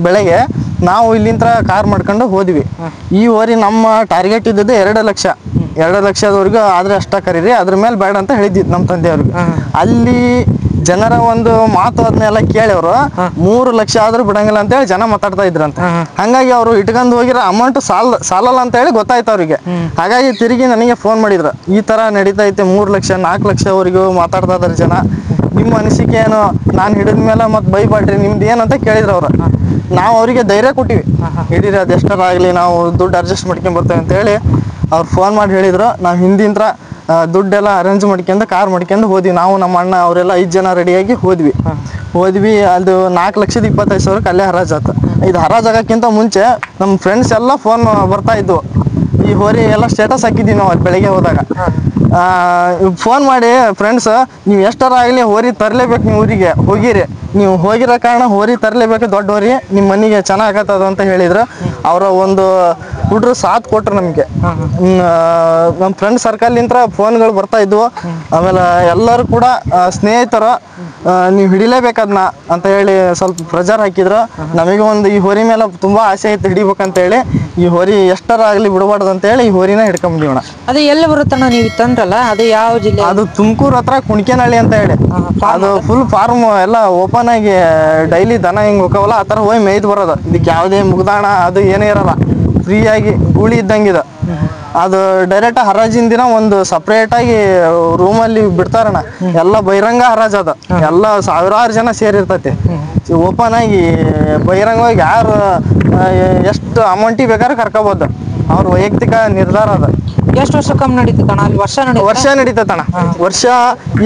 ಬೆಳಗ್ಗೆ ನಾವು ಇಲ್ಲಿಂದ ಕಾರ್ ಮಾಡ್ಕೊಂಡು ಹೋದ್ವಿ. ಈ ಹೋರಿ ನಮ್ಮ ಟಾರ್ಗೆಟ್ ಇದ್ದದ್ದು 2 ಲಕ್ಷ. 2 ಲಕ್ಷದವರೆಗೂ ಆದ್ರೆ ಅಷ್ಟ ಕರೀರಿ, ಅದ್ರ ಮೇಲೆ ಬೇಡ ಅಂತ ಹೇಳಿದ್ವಿ ನಮ್ಮ ತಂದೆಯವ್ರಿಗೆ. ಅಲ್ಲಿ ಜನರ ಒಂದು ಮಾತು ಅದನ್ನೆಲ್ಲ ಕೇಳಿ ಅವರು 3 ಲಕ್ಷ ಆದ್ರೂ ಬಿಡಂಗಿಲ್ಲ ಅಂತ ಹೇಳಿ ಜನ ಮಾತಾಡ್ತಾ ಇದ್ರಂತ. ಹಂಗಾಗಿ ಅವರು ಇಟ್ಕೊಂಡು ಹೋಗಿರೋ ಅಮೌಂಟ್ ಸಾಲಲ್ಲ ಅಂತ ಹೇಳಿ ಗೊತ್ತಾಯ್ತು ಅವ್ರಿಗೆ. ಹಾಗಾಗಿ ತಿರುಗಿ ನನಗೆ ಫೋನ್ ಮಾಡಿದ್ರು, ಈ ತರ ನಡೀತಾ ಐತೆ, 3 ಲಕ್ಷ 4 ಲಕ್ಷವರೆಗೂ ಮಾತಾಡ್ತಾ ಇದಾರೆ ಜನ, ನಿಮ್ಮ ಅನಿಸಿಕೆ ಏನು? ನಾನು ಹಿಡಿದ ಮೇಲೆ ಮತ್ತೆ ಬೈಬಾಡ್ರಿ, ನಿಮ್ದು ಏನಂತ ಕೇಳಿದ್ರು ಅವ್ರು. ನಾವು ಅವರಿಗೆ ಧೈರ್ಯ ಕೊಟ್ಟಿವಿ, ಹಿಡೀರಿ ಅದೆಷ್ಟರಾಗಲಿ, ನಾವು ದುಡ್ಡು ಅಡ್ಜಸ್ಟ್ ಮಾಡ್ಕೊಂಡ್ ಬರ್ತೇವೆ ಅಂತ ಹೇಳಿ ಅವ್ರು ಫೋನ್ ಮಾಡಿ ಹೇಳಿದ್ರು. ನಾವು ಹಿಂದಿಂತ್ರ ದುಡ್ಡೆಲ್ಲ ಅರೇಂಜ್ ಮಾಡ್ಕೊಂಡು ಕಾರ್ ಮಾಡ್ಕೊಂಡು ಹೋದ್ವಿ. ನಾವು ನಮ್ಮ ಅಣ್ಣ ಅವರೆಲ್ಲ 5 ಜನ ರೆಡಿಯಾಗಿ ಹೋದ್ವಿ. ಅದು 4,25,000 ಅಲ್ಲೇ ಹರಾಜಾತು. ಇದು ಹರಾಜಾಗಕ್ಕಿಂತ ಮುಂಚೆ ನಮ್ಮ ಫ್ರೆಂಡ್ಸ್ ಎಲ್ಲ ಫೋನ್ ಬರ್ತಾ ಇದ್ವು. ಈ ಹೋರಿ ಎಲ್ಲ ಸ್ಟೇಟಸ್ ಹಾಕಿದ್ವಿ ನಾವು ಅಲ್ಲಿ ಬೆಳಗ್ಗೆ ಹೋದಾಗ. ಫೋನ್ ಮಾಡಿ ಫ್ರೆಂಡ್ಸ್, ನೀವು ಎಷ್ಟರಾಗಲಿ ಹೋರಿ ತರಲೇಬೇಕು, ನೀವು ಊರಿಗೆ ಹೋಗಿರಿ, ನೀವು ಹೋಗಿರೋ ಕಾರಣ ಹೋರಿ ತರಲೇಬೇಕು, ದೊಡ್ಡ ಹೋರಿ ನಿಮ್ಮ ಮನೆಗೆ ಚೆನ್ನಾಗತ್ತದ ಅಂತ ಹೇಳಿದ್ರು. ಅವರ ಒಂದು ಹುಡ್ರು ಸಾಥ್ ಕೊಟ್ರು ನಮಗೆ. ನಮ್ಮ ಫ್ರೆಂಡ್ ಸರ್ಕಲ್ನಿಂದ ಫೋನ್ಗಳು ಬರ್ತಾ ಇದ್ವು. ಆಮೇಲೆ ಎಲ್ಲರೂ ಕೂಡ ಸ್ನೇಹಿತರು ನೀವು ಹಿಡಿಲೇಬೇಕದನ್ನ ಅಂತ ಹೇಳಿ ಸ್ವಲ್ಪ ಪ್ರೆಜರ್ ಹಾಕಿದ್ರು. ನಮಗೆ ಒಂದು ಈ ಹೋರಿ ಮೇಲೆ ತುಂಬಾ ಆಸೆ ಐತೆ ಹಿಡಿಬೇಕಂತ ಹೇಳಿ, ಈ ಹೋರಿ ಎಷ್ಟರಾಗಲಿ ಬಿಡಬಾರ್ದು ಅಂತ ಹೇಳಿ ಈ ಹೋರಿನ ಹಿಡ್ಕೊಂಬಿದೀವಣ. ಅದು ಎಲ್ಲಿ ಬರುತ್ತಣ್ಣ? ನೀವು ತಂದ್ರಲ್ಲ, ಅದು ಯಾವ ಜಿಲ್ಲೆ? ಅದು ತುಮಕೂರು ಹತ್ರ ಕುಣಿಕೆನಹಳ್ಳಿ ಅಂತ ಹೇಳಿ. ಅದು ಫುಲ್ ಫಾರ್ಮ್ ಎಲ್ಲ ಓಪನ್ ಆಗಿ ಡೈಲಿ ದನ ಹಿಂಗ್ ಹೋಗವಲ್ಲ, ಆ ತರ ಹೋಗಿ ಮೇಯ್ದು ಬರೋದು. ಇದಕ್ಕೆ ಯಾವುದೇ ಮುಗ್ದಾಣ ಅದು ಏನೇ ಇರಲ್ಲ, ಫ್ರೀ ಆಗಿ ಗೂಳಿ ಇದ್ದಂಗಿದೆ. ಅದು ಡೈರೆಕ್ಟ್ ಹರಾಜಿನ ದಿನ ಒಂದು ಸಪ್ರೇಟ್ ಆಗಿ ರೂಮಲ್ಲಿ ಬಿಡ್ತಾರಣ್ಣ. ಎಲ್ಲ ಬಹಿರಂಗ ಹರಾಜ್ ಅದ, ಎಲ್ಲ ಸಾವಿರಾರು ಜನ ಸೇರಿರ್ತೈತಿ. ಓಪನ್ ಆಗಿ ಬಹಿರಂಗವಾಗಿ ಯಾರು ಎಷ್ಟು ಅಮೌಂಟಿಗೆ ಬೇಕಾದ್ರೆ ಕರ್ಕೋಬೋದು, ಅವ್ರ ವೈಯಕ್ತಿಕ ನಿರ್ಧಾರ ಅದ. ಎಷ್ಟು ವರ್ಷ ಕಮ್ಮಿ ನಡೀತಣ್ಣ ಅಲ್ಲಿ? ವರ್ಷ ನಡೀತೈತಣ್ಣ. ವರ್ಷ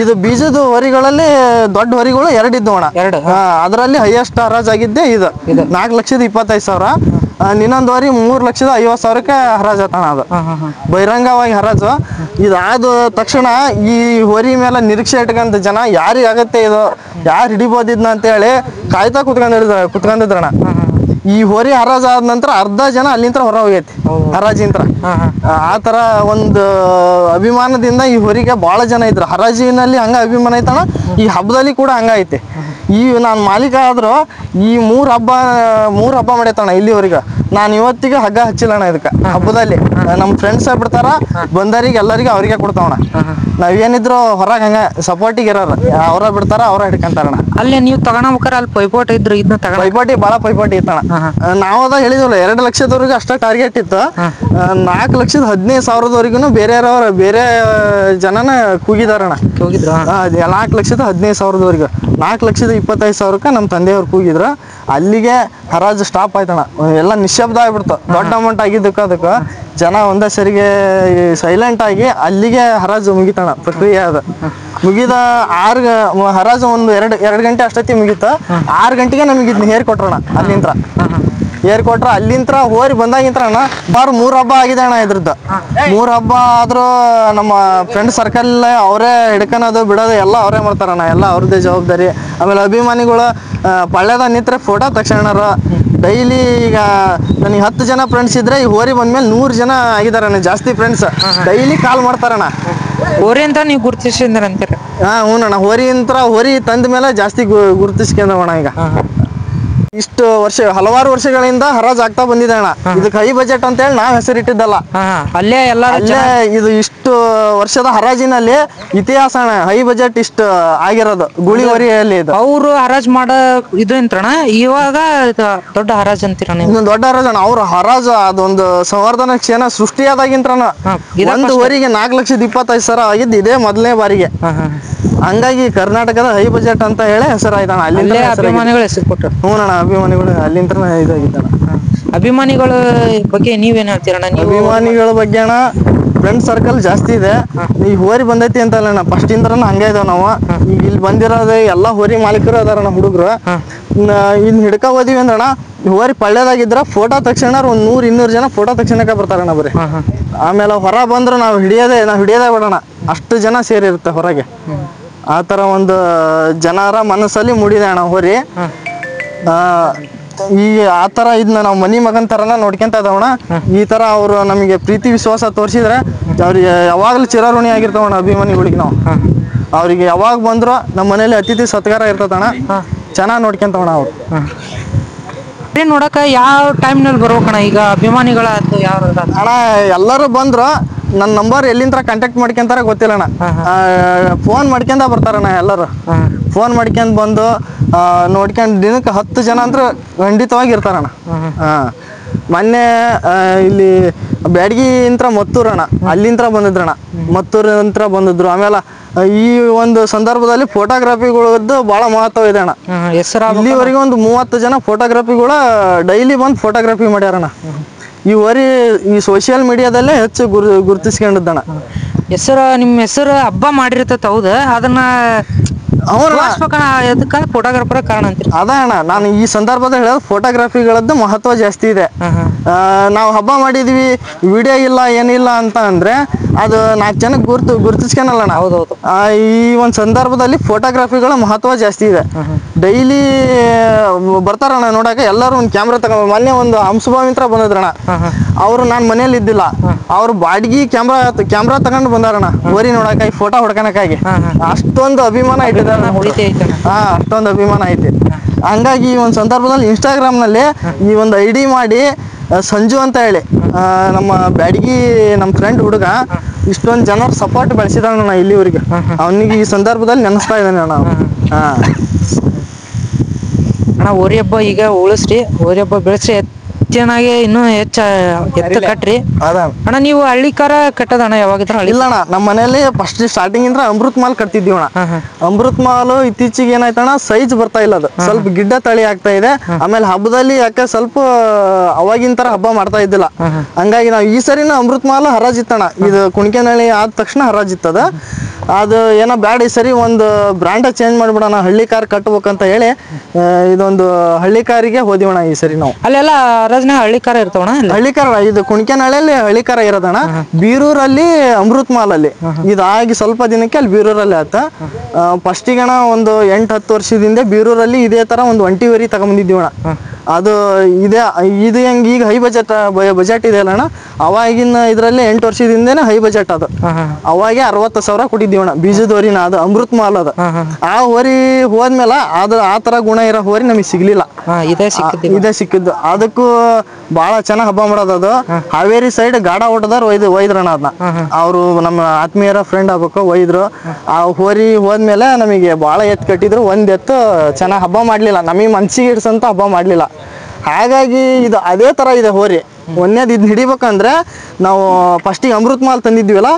ಇದು ಬೀಜದ ಹೊರಿಗಳಲ್ಲಿ ದೊಡ್ಡ ಹೊರಿಗಳು 2 ಇದ್ದು ಅಣ್ಣ. ಅದರಲ್ಲಿ ಹೈಯೆಸ್ಟ್ ಹರಾಜ್ ಆಗಿದ್ದೆ ಇದು 4,25,000. ಇನ್ನೊಂದು ವರಿ 3,50,000ಕ್ಕೆ ಹರಾಜ್ ಆತಣ. ಅದು ಬಹಿರಂಗವಾಗಿ ಹರಾಜು. ಇದಾದ ತಕ್ಷಣ ಈ ಹೊರಿ ಮೇಲೆ ನಿರೀಕ್ಷೆ ಇಟ್ಕೊಂಡ ಜನ ಯಾರಿಗಾಗತ್ತೆ ಇದು, ಯಾರು ಹಿಡಿಬೋದಿದ್ನ ಅಂತ ಹೇಳಿ ಕಾಯ್ತಾ ಕುತ್ಕೊಂಡಿದ್ರಣ. ಈ ಹೋರಿ ಹರಾಜ್ ಆದ ನಂತರ ಅರ್ಧ ಜನ ಅಲ್ಲಿಂದ ಹೊರ ಹೋಗೈತಿ ಹರಾಜಿಂತ್ರ. ಆ ತರ ಒಂದು ಅಭಿಮಾನದಿಂದ ಈ ಹೋರಿಗೆ ಬಹಳ ಜನ ಇದ್ರು. ಹರಾಜಿನಲ್ಲಿ ಹಂಗ ಅಭಿಮಾನ ಐತಣ, ಈ ಹಬ್ಬದಲ್ಲಿ ಕೂಡ ಹಂಗ ಐತಿ. ಈ ನಾನು ಮಾಲೀಕ ಆದ್ರೂ ಈ ಮೂರ್ ಹಬ್ಬ ಮಾಡೈತಣ್ಣ ಇಲ್ಲಿವರೆಗೆ. ನಾನು ಇವತ್ತಿಗೆ ಹಗ್ಗ ಹಚ್ಚಿಲ್ಲಣ್ಣ ಇದಕ್ಕೆ. ಹಬ್ಬದಲ್ಲಿ ನಮ್ಮ ಫ್ರೆಂಡ್ಸ್ ಬಿಡ್ತಾರ, ಬಂದರಿಗೆ ಎಲ್ಲರಿಗೆ ಅವ್ರಿಗೆ ಕೊಡ್ತಾವಣ. ನಾವೇನಿದ್ರು ಹೊರಗೆ ಹಂಗ ಸಪೋರ್ಟಿಗೆ ಇರೋರು, ಅವ್ರ ಬಿಡ್ತಾರ, ಅವ್ರ ಹಿಡ್ಕೊಂತಾರಣ. ಅಲ್ಲೇ ನೀವು ತಗೊಳಬೇಕಾರೆ ಅಲ್ಲಿ ಪೈಪೋಟ ಇದ್ರು ಇದನ್ನ ತಗೊಳ ಪೈಪೋಟಿ ಭಾಳ ಪೈಪೋಟಿ ಇತ್ತಣ. ನಾವದ ಹೇಳಿದ್ವಲ್ಲ 2 ಲಕ್ಷದವರೆಗೂ ಅಷ್ಟ ಟಾರ್ಗೆಟ್ ಇತ್ತು. 4,15,000 ಬೇರೆ ಜನನ ಕೂಗಿದಾರಣ. ಹೋಗಿದ್ರ 4,15,000 4,25,000 ನಮ್ಮ ತಂದೆಯವ್ರು ಕೂಗಿದ್ರು. ಅಲ್ಲಿಗೆ ಹರಾಜು ಸ್ಟಾಪ್ ಆಯ್ತಣ. ಎಲ್ಲ ನಿಶ್ಶಬ್ದ ಆಗ್ಬಿಡ್ತು. ದೊಡ್ಡ ಅಮೌಂಟ್ ಆಗಿದ್ದಕ್ಕೆ ಅದಕ್ಕೆ ಜನ ಒಂದೇ ಸರಿಗೆ ಸೈಲೆಂಟ್ ಆಗಿ ಅಲ್ಲಿಗೆ ಹರಾಜು ಮುಗಿತಣ. ಪ್ರಕ್ರಿಯೆ ಅದು ಮುಗಿದ ಹರಾಜು ಒಂದು 2 ಗಂಟೆ ಅಷ್ಟೊತ್ತಿ ಮುಗೀತು. 6 ಗಂಟೆಗೆ ನಮಗೆ ಇದನ್ನ ಹೇರ್ ಕೊಟ್ರಣ. ಅಲ್ಲಿಂತ್ರ ಏರ್ ಕೊಟ್ರ ಅಲ್ಲಿಂತ್ರ ಹೋರಿ ಬಂದಾಗಿಂತ್ರ ಅಣ್ಣ ಬಾರು 3 ಹಬ್ಬ ಆಗಿದೆ ಅಣ್ಣ. ಇದ್ರದ್ದು 3 ಹಬ್ಬ ಆದ್ರೂ ನಮ್ಮ ಫ್ರೆಂಡ್ ಸರ್ಕಲ್ ಅವರೇ ಹಿಡ್ಕೊಳೋದು ಬಿಡೋದು ಎಲ್ಲ ಅವರೇ ಮಾಡ್ತಾರಣ್ಣ. ಎಲ್ಲ ಅವ್ರದ್ದೇ ಜವಾಬ್ದಾರಿ. ಆಮೇಲೆ ಅಭಿಮಾನಿಗಳು ಪಳ್ಳ್ಯದ ನಿಂತ್ರೆ ಫೋಟೋ ತಕ್ಷಣರು ಡೈಲಿ. ಈಗ ನನಗೆ 10 ಜನ ಫ್ರೆಂಡ್ಸ್ ಇದ್ರೆ ಈ ಹೋರಿ ಬಂದ್ಮೇಲೆ 100 ಜನ ಆಗಿದಾರಣ್ಣ ಜಾಸ್ತಿ ಫ್ರೆಂಡ್ಸ್. ಡೈಲಿ ಕಾಲ್ ಮಾಡ್ತಾರಣ್ಣ. ಹೋರಿ ಅಂತ ನೀವು ಗುರುತಿಸಿದ್ರ ಅಂತೀರ? ಹ್ಞೂನಣ್ಣ. ಹೋರಿ ತಂದ ಮೇಲೆ ಜಾಸ್ತಿ ಗುರುತಿಸ್ಕೊಂಡವಣ್ಣ. ಈಗ ಇಷ್ಟು ಹಲವಾರು ವರ್ಷಗಳಿಂದ ಹರಾಜ್ ಆಗ್ತಾ ಬಂದಿದೆ ಅಣ್ಣ. ಇದಕ್ಕೆ ಹೈ ಬಜೆಟ್ ಅಂತ ಹೇಳಿ ನಾವ್ ಹೆಸರಿಟ್ಟಿದ್ದಲ್ಲ. ಅಲ್ಲೇ ಇದು ಇಷ್ಟು ವರ್ಷದ ಹರಾಜಿನಲ್ಲಿ ಇತಿಹಾಸ ಅಣ್ಣ. ಹೈ ಬಜೆಟ್ ಇಷ್ಟು ಆಗಿರೋದು ಗುಳಿವರಿಯಲ್ಲಿ. ಇದು ಅವ್ರು ಹರಾಜ್ ಮಾಡ ಇದು ಅಂತಣ. ಇವಾಗ ದೊಡ್ಡ ಹರಾಜ್ ಅಂತೀರ ನೀವು? ದೊಡ್ಡ ಹರಾಜ್ ಅಣ್ಣ. ಅವ್ರ ಹರಾಜು ಅದೊಂದು ಸಂವರ್ಧನಾ ಕ್ಷೇತ್ರ ಸೃಷ್ಟಿಯಾದಾಗಿಂತ್ರಣ ಒಂದು ವರಿಗೆ 4,25,000 ಆಗಿದ್ದು ಇದೇ ಮೊದಲನೇ ಬಾರಿಗೆ. ಹಂಗಾಗಿ ಕರ್ನಾಟಕದ ಹೈ ಬಜೆಟ್ ಅಂತ ಹೇಳಿ ಹೆಸರಾಯ್ತಣ. ಅಲ್ಲಿಂದ ಅಭಿಮಾನಿಗಳು ಹೆಸರು ಕೊಟ್ಟರು. ಹ್ಞೂನಣ್ಣ. ಅಭಿಮಾನಿಗಳು ಅಲ್ಲಿಂದ ಇದಾಗಿತ್ತಣ. ಅಭಿಮಾನಿಗಳ ಬಗ್ಗೆ ನೀವೇನ್ ಹೇಳ್ತೀರಣ್ಣ? ಅಭಿಮಾನಿಗಳ ಬಗ್ಗೆ ಅಣ್ಣ ಫ್ರೆಂಡ್ ಸರ್ಕಲ್ ಜಾಸ್ತಿ ಇದೆ. ಈ ಹೋರಿ ಬಂದೈತಿ ಅಂತ ಅಲ್ಲಣ್ಣ ಫಸ್ಟ್ ಇಂದ್ರನ ಹಂಗೆ ಇದಾವ ನಾವು. ಈಗ ಇಲ್ಲಿ ಬಂದಿರೋದು ಎಲ್ಲ ಹೋರಿ ಮಾಲೀಕರು ಅದಾರಣ್ಣ ಹುಡುಗರು. ಇನ್ ಹಿಡ್ಕ ಹೋದಿವಿ ಅಂದ್ರಣ್ಣ ಹೋರಿ ಪಳ್ಳ್ಯದಾಗಿದ್ರ ಫೋಟೋ ತಕ್ಷಣ ಒಂದ್ 100-200 ಜನ ಫೋಟೋ ತಕ್ಷಣಕ್ಕೆ ಬರ್ತಾರಣ್ಣ ಬರೀ. ಆಮೇಲೆ ಹೊರ ಬಂದ್ರು ನಾವು ಹಿಡಿಯೋದೇ ಬಿಡೋಣ. ಅಷ್ಟು ಜನ ಸೇರಿರುತ್ತೆ ಹೊರಗೆ. ಆ ತರ ಒಂದು ಜನರ ಮನಸ್ಸಲ್ಲಿ ಮೂಡಿದೆ ಅಣ್ಣ ಹೋರಿ. ಈ ಆ ತರ ಇದನ್ನ ನಾವು ಮನಿ ಮಗನ್ ತರನ ನೋಡ್ಕೊಂತ ಇದಾವಣ. ಈ ತರ ಅವ್ರು ನಮಗೆ ಪ್ರೀತಿ ವಿಶ್ವಾಸ ತೋರಿಸಿದ್ರೆ ಅವ್ರಿಗೆ ಯಾವಾಗ್ಲೂ ಚಿರಋಣಿ ಆಗಿರ್ತಾವಣ್ಣ ಅಭಿಮಾನಿಗಳಿಗೆ. ನಾವು ಅವ್ರಿಗೆ ಯಾವಾಗ ಬಂದ್ರು ನಮ್ಮ ಮನೇಲಿ ಅತಿಥಿ ಸತ್ಕಾರ ಇರ್ತದಣ್ಣ. ಚೆನ್ನಾಗಿ ನೋಡ್ಕೊಂತವಣ್ಣ ಅವ್ರು. ನೋಡಕ ಯಾವ ಟೈಮ್ನಲ್ಲಿ ಬರ್ಬೇಕಣ್ಣ? ಈಗ ಅಭಿಮಾನಿಗಳ ಯಾವ ಅಣ್ಣ ಎಲ್ಲರೂ ಬಂದ್ರು ನನ್ನ ನಂಬರ್ ಎಲ್ಲಿಂದ ಕಾಂಟ್ಯಾಕ್ಟ್ ಮಾಡ್ಕೊಂತಾರ ಗೊತ್ತಿಲ್ಲಣ್ಣ. ಫೋನ್ ಮಾಡ್ಕೊಂಡ ಬರ್ತಾರಣ್ಣ ಎಲ್ಲರೂ. ಫೋನ್ ಮಾಡ್ಕೊಂಡ್ ಬಂದು ನೋಡ್ಕೊಂಡು ದಿನಕ್ಕೆ 10 ಜನ ಅಂದ್ರೆ ಖಂಡಿತವಾಗಿ ಇರ್ತಾರಣ್ಣ. ಮೊನ್ನೆ ಇಲ್ಲಿ ಬ್ಯಾಡಗಿ ಮತ್ತೂರಣ್ಣ ಅಲ್ಲಿಂದ ಬಂದಿದ್ರಣ್ಣ. ಮತ್ತೂರಂತ್ರ ಬಂದಿದ್ರು. ಆಮೇಲೆ ಈ ಒಂದು ಸಂದರ್ಭದಲ್ಲಿ ಫೋಟೋಗ್ರಫಿಗಳದ್ದು ಬಹಳ ಮಹತ್ವ ಇದೆ ಅಣ್ಣ. ಇಲ್ಲಿವರೆಗೆ ಒಂದು 30 ಜನ ಫೋಟೋಗ್ರಫಿಗಳು ಡೈಲಿ ಬಂದು ಫೋಟೋಗ್ರಫಿ ಮಾಡ್ಯಾರಣ್ಣ. ಈ ಈ ಸೋಷಿಯಲ್ ಮೀಡಿಯಾದಲ್ಲೇ ಹೆಚ್ಚು ಗುರುತಿಸ್ಕೊಂಡಿದ್ದಣ್ಣ. ನಿಮ್ಮ ಹೆಸರು ಹಬ್ಬ ಮಾಡಿರ್ತೈತೆ. ಹೌದು, ಅದನ್ನ ಫೋಟೋಗ್ರಾಫರ್ ಕಾರಣ ಅಂತೀರಿ? ಅದ ಅಣ್ಣ ನಾನು ಈ ಸಂದರ್ಭದಲ್ಲಿ ಹೇಳೋದು ಫೋಟೋಗ್ರಫಿಗಳದ್ದು ಮಹತ್ವ ಜಾಸ್ತಿ ಇದೆ. ನಾವು ಹಬ್ಬ ಮಾಡಿದ್ವಿ ವಿಡಿಯೋ ಇಲ್ಲ ಏನಿಲ್ಲ ಅಂತ ಅಂದ್ರೆ ಅದು 4 ಜನಕ್ಕೆ ಗುರುತಿಸ್ಕೊಳಲ್ಲ ಅಣ್ಣ. ಹೌದೌದು. ಈ ಒಂದು ಸಂದರ್ಭದಲ್ಲಿ ಫೋಟೋಗ್ರಫಿಗಳ ಮಹತ್ವ ಜಾಸ್ತಿ ಇದೆ. ಡೈಲಿ ಬರ್ತಾರಣ್ಣ ನೋಡಕ್ಕೆ ಎಲ್ಲರೂ ಒಂದು ಕ್ಯಾಮ್ರಾ ತಗೊಂಡು. ಮೊನ್ನೆ ಒಂದು ಹಂಸಭಾವಿಂತ್ರ ಬಂದಿದ್ರಣ್ಣ. ಅವ್ರು ನಾನು ಮನೇಲಿ ಇದ್ದಿಲ್ಲ. ಅವ್ರು ಬಾಡಿಗೆ ಕ್ಯಾಮ್ರಾ ತಗೊಂಡು ಬಂದಾರಣ್ಣ ಹೋರಿ ನೋಡಕ್ಕಾಗಿ ಫೋಟೋ ಹೊಡ್ಕೊಳಕ್ಕಾಗಿ. ಅಷ್ಟೊಂದು ಅಭಿಮಾನ ಇಟ್ಟಿದ್ದಾರೆ. ಅಷ್ಟೊಂದು ಅಭಿಮಾನ ಐತಿ. ಹಂಗಾಗಿ ಈ ಒಂದು ಸಂದರ್ಭದಲ್ಲಿ ಇನ್ಸ್ಟಾಗ್ರಾಮ್ ನಲ್ಲಿ ಈ ಒಂದು ID ಮಾಡಿ ಸಂಜು ಅಂತ ಹೇಳಿ ನಮ್ಮ ಬ್ಯಾಡಗಿ ನಮ್ಮ ಫ್ರೆಂಡ್ ಹುಡುಗ ಇಷ್ಟೊಂದು ಜನರ ಸಪೋರ್ಟ್ ಬೆಳೆಸಿದಾನ ಇಲ್ಲಿವರೆಗೆ. ಅವನಿಗೆ ಈ ಸಂದರ್ಭದಲ್ಲಿ ನೆನೆಸ್ತಾ ಇದ್ದಾನೆ ಅಣ್ಣ. ಅಣ್ಣ ಹೋರಿ ಹಬ್ಬ ಈಗ ಉಳಿಸ್ರಿ, ಹೋರಿ ಹಬ್ಬ ಬೆಳೆಸ್ರಿ, ಚೆನ್ನಾಗಿ ಇನ್ನೂ ಎತ್ತ ಕಟ್ರಿ ಅಣ್ಣ. ನೀವು ಹಳ್ಳಿಕಾರ ಕಟ್ಟದಣ್ಣ ಯಾವಾಗಿದ್ರ? ಇಲ್ಲ ಅಣ್ಣ, ನಮ್ಮ ಮನೇಲಿ ಫಸ್ಟ್ ಸ್ಟಾರ್ಟಿಂಗ್ ಇಂದ ಅಮೃತ್ ಮಾಲ್ ಕಟ್ತಿದ್ದೀವಿ ಅಣ್ಣ. ಅಮೃತ್ ಮಾಲ್ ಇತ್ತೀಚೆಗೆ ಏನಾಯ್ತಣ್ಣ ಸೈಜ್ ಬರ್ತಾ ಇಲ್ಲ. ಅದು ಸ್ವಲ್ಪ ಗಿಡ್ಡ ತಳಿ ಆಗ್ತಾ ಇದೆ. ಆಮೇಲೆ ಹಬ್ಬದಲ್ಲಿ ಯಾಕೆ ಸ್ವಲ್ಪ ಅವಾಗಿನ ತರ ಹಬ್ಬ ಮಾಡ್ತಾ ಇದ್ದಿಲ್ಲ. ಹಂಗಾಗಿ ನಾವು ಈ ಸರಿನ ಅಮೃತ್ ಮಾಲ್ ಹರಾಜಿತ್ತಣ್ಣ. ಇದು ಕುಣಿಕೆನಳ್ಳಿ ಆದ ತಕ್ಷಣ ಹರಾಜಿತ್ತದ. ಅದು ಏನೋ ಬ್ಯಾಡ ಈ ಸರಿ ಒಂದು ಬ್ರ್ಯಾಂಡ ಚೇಂಜ್ ಮಾಡ್ಬಿಡೋಣ, ಹಳ್ಳಿ ಕಾರ್ ಕಟ್ಬೇಕಂತ ಹೇಳಿ ಇದೊಂದು ಹಳ್ಳಿ ಕಾರಿಗೆ ಹೋದಿವಣ್ಣ ಈ ಸರಿ ನಾವು. ಅಲ್ಲೆಲ್ಲ ಹಳ್ಳಿ ಕಾರ ಇರ್ತಾವಣ? ಹಳ್ಳಿ ಕಾರ ಇದು ಕುಣಿಕೆನಳ್ಳಿಯಲ್ಲಿ ಹಳ್ಳಿ ಕಾರ ಇರೋದಣ್ಣ. ಬೀರೂರಲ್ಲಿ ಅಮೃತ್ ಮಾಲ್ ಅಲ್ಲಿ ಇದಾಗಿ ಸ್ವಲ್ಪ ದಿನಕ್ಕೆ ಅಲ್ಲಿ ಬೀರೂರಲ್ಲಿ ಆತ. ಫಸ್ಟಿಗಣ ಒಂದು 8-10 ವರ್ಷದಿಂದ ಬೀರೂರಲ್ಲಿ ಇದೇ ತರ ಒಂದು ಒಂಟಿ ವರಿ ತಗೊಂಬಂದಿದ್ದೀವಣ್ಣ. ಅದು ಇದೆ. ಇದು ಹೆಂಗೆ ಈಗ ಹೈ ಬಜೆಟ್ ಇದೆ ಅಲ್ಲ ಅಣ್ಣ, ಅವಾಗಿನ ಇದರಲ್ಲಿ 8 ವರ್ಷದಿಂದನೇ ಹೈ ಬಜೆಟ್ ಅದು. ಅವಾಗೆ 60,000 ಕೊಟ್ಟಿದ್ದೀವಿ ಅಣ್ಣ. ಬೀಜದ ಹೋರಿನ ಅದು ಅಮೃತ್ ಮಾಲ್ ಅದು. ಆ ಹೋರಿ ಹೋದ್ಮೇಲೆ ಅದು ಆ ತರ ಗುಣ ಇರೋ ಹೋರಿ ನಮಗೆ ಸಿಗ್ಲಿಲ್ಲ. ಇದೇ ಸಿಕ್ಕಿದ್ದು. ಅದಕ್ಕೂ ಬಹಳ ಚೆನ್ನಾಗಿ ಹಬ್ಬ ಮಾಡೋದು ಅದು. ಹಾವೇರಿ ಸೈಡ್ ಗಾಡ ಓಟದವ್ರು ಒಯ್ದ್ರಣ್ಣ ಅದನ್ನ. ಅವರು ನಮ್ಮ ಆತ್ಮೀಯರ ಫ್ರೆಂಡ್ ಆಗ್ಬೇಕು, ಒಯ್ದ್ರು. ಆ ಹೋರಿ ಹೋದ್ಮೇಲೆ ನಮಗೆ ಬಹಳ ಎತ್ತು ಕಟ್ಟಿದ್ರು. ಒಂದ್ ಎತ್ತು ಚೆನ್ನಾಗಿ ಹಬ್ಬ ಮಾಡ್ಲಿಲ್ಲ, ನಮಗೆ ಮನ್ಸಿಗೆ ಇಡ್ಸಂತ ಹಬ್ಬ ಮಾಡ್ಲಿಲ್ಲ. ಹಾಗಾಗಿ ಇದು ಅದೇ ತರ ಇದೆ ಹೋರಿ. ಒಂದೇದು ಇದನ್ನ ಹಿಡಿಬೇಕಂದ್ರೆ ನಾವು ಫಸ್ಟಿಗೆ ಅಮೃತ್ ಮಾಲ್ ತಂದಿದ್ವಿಲ್ಲ,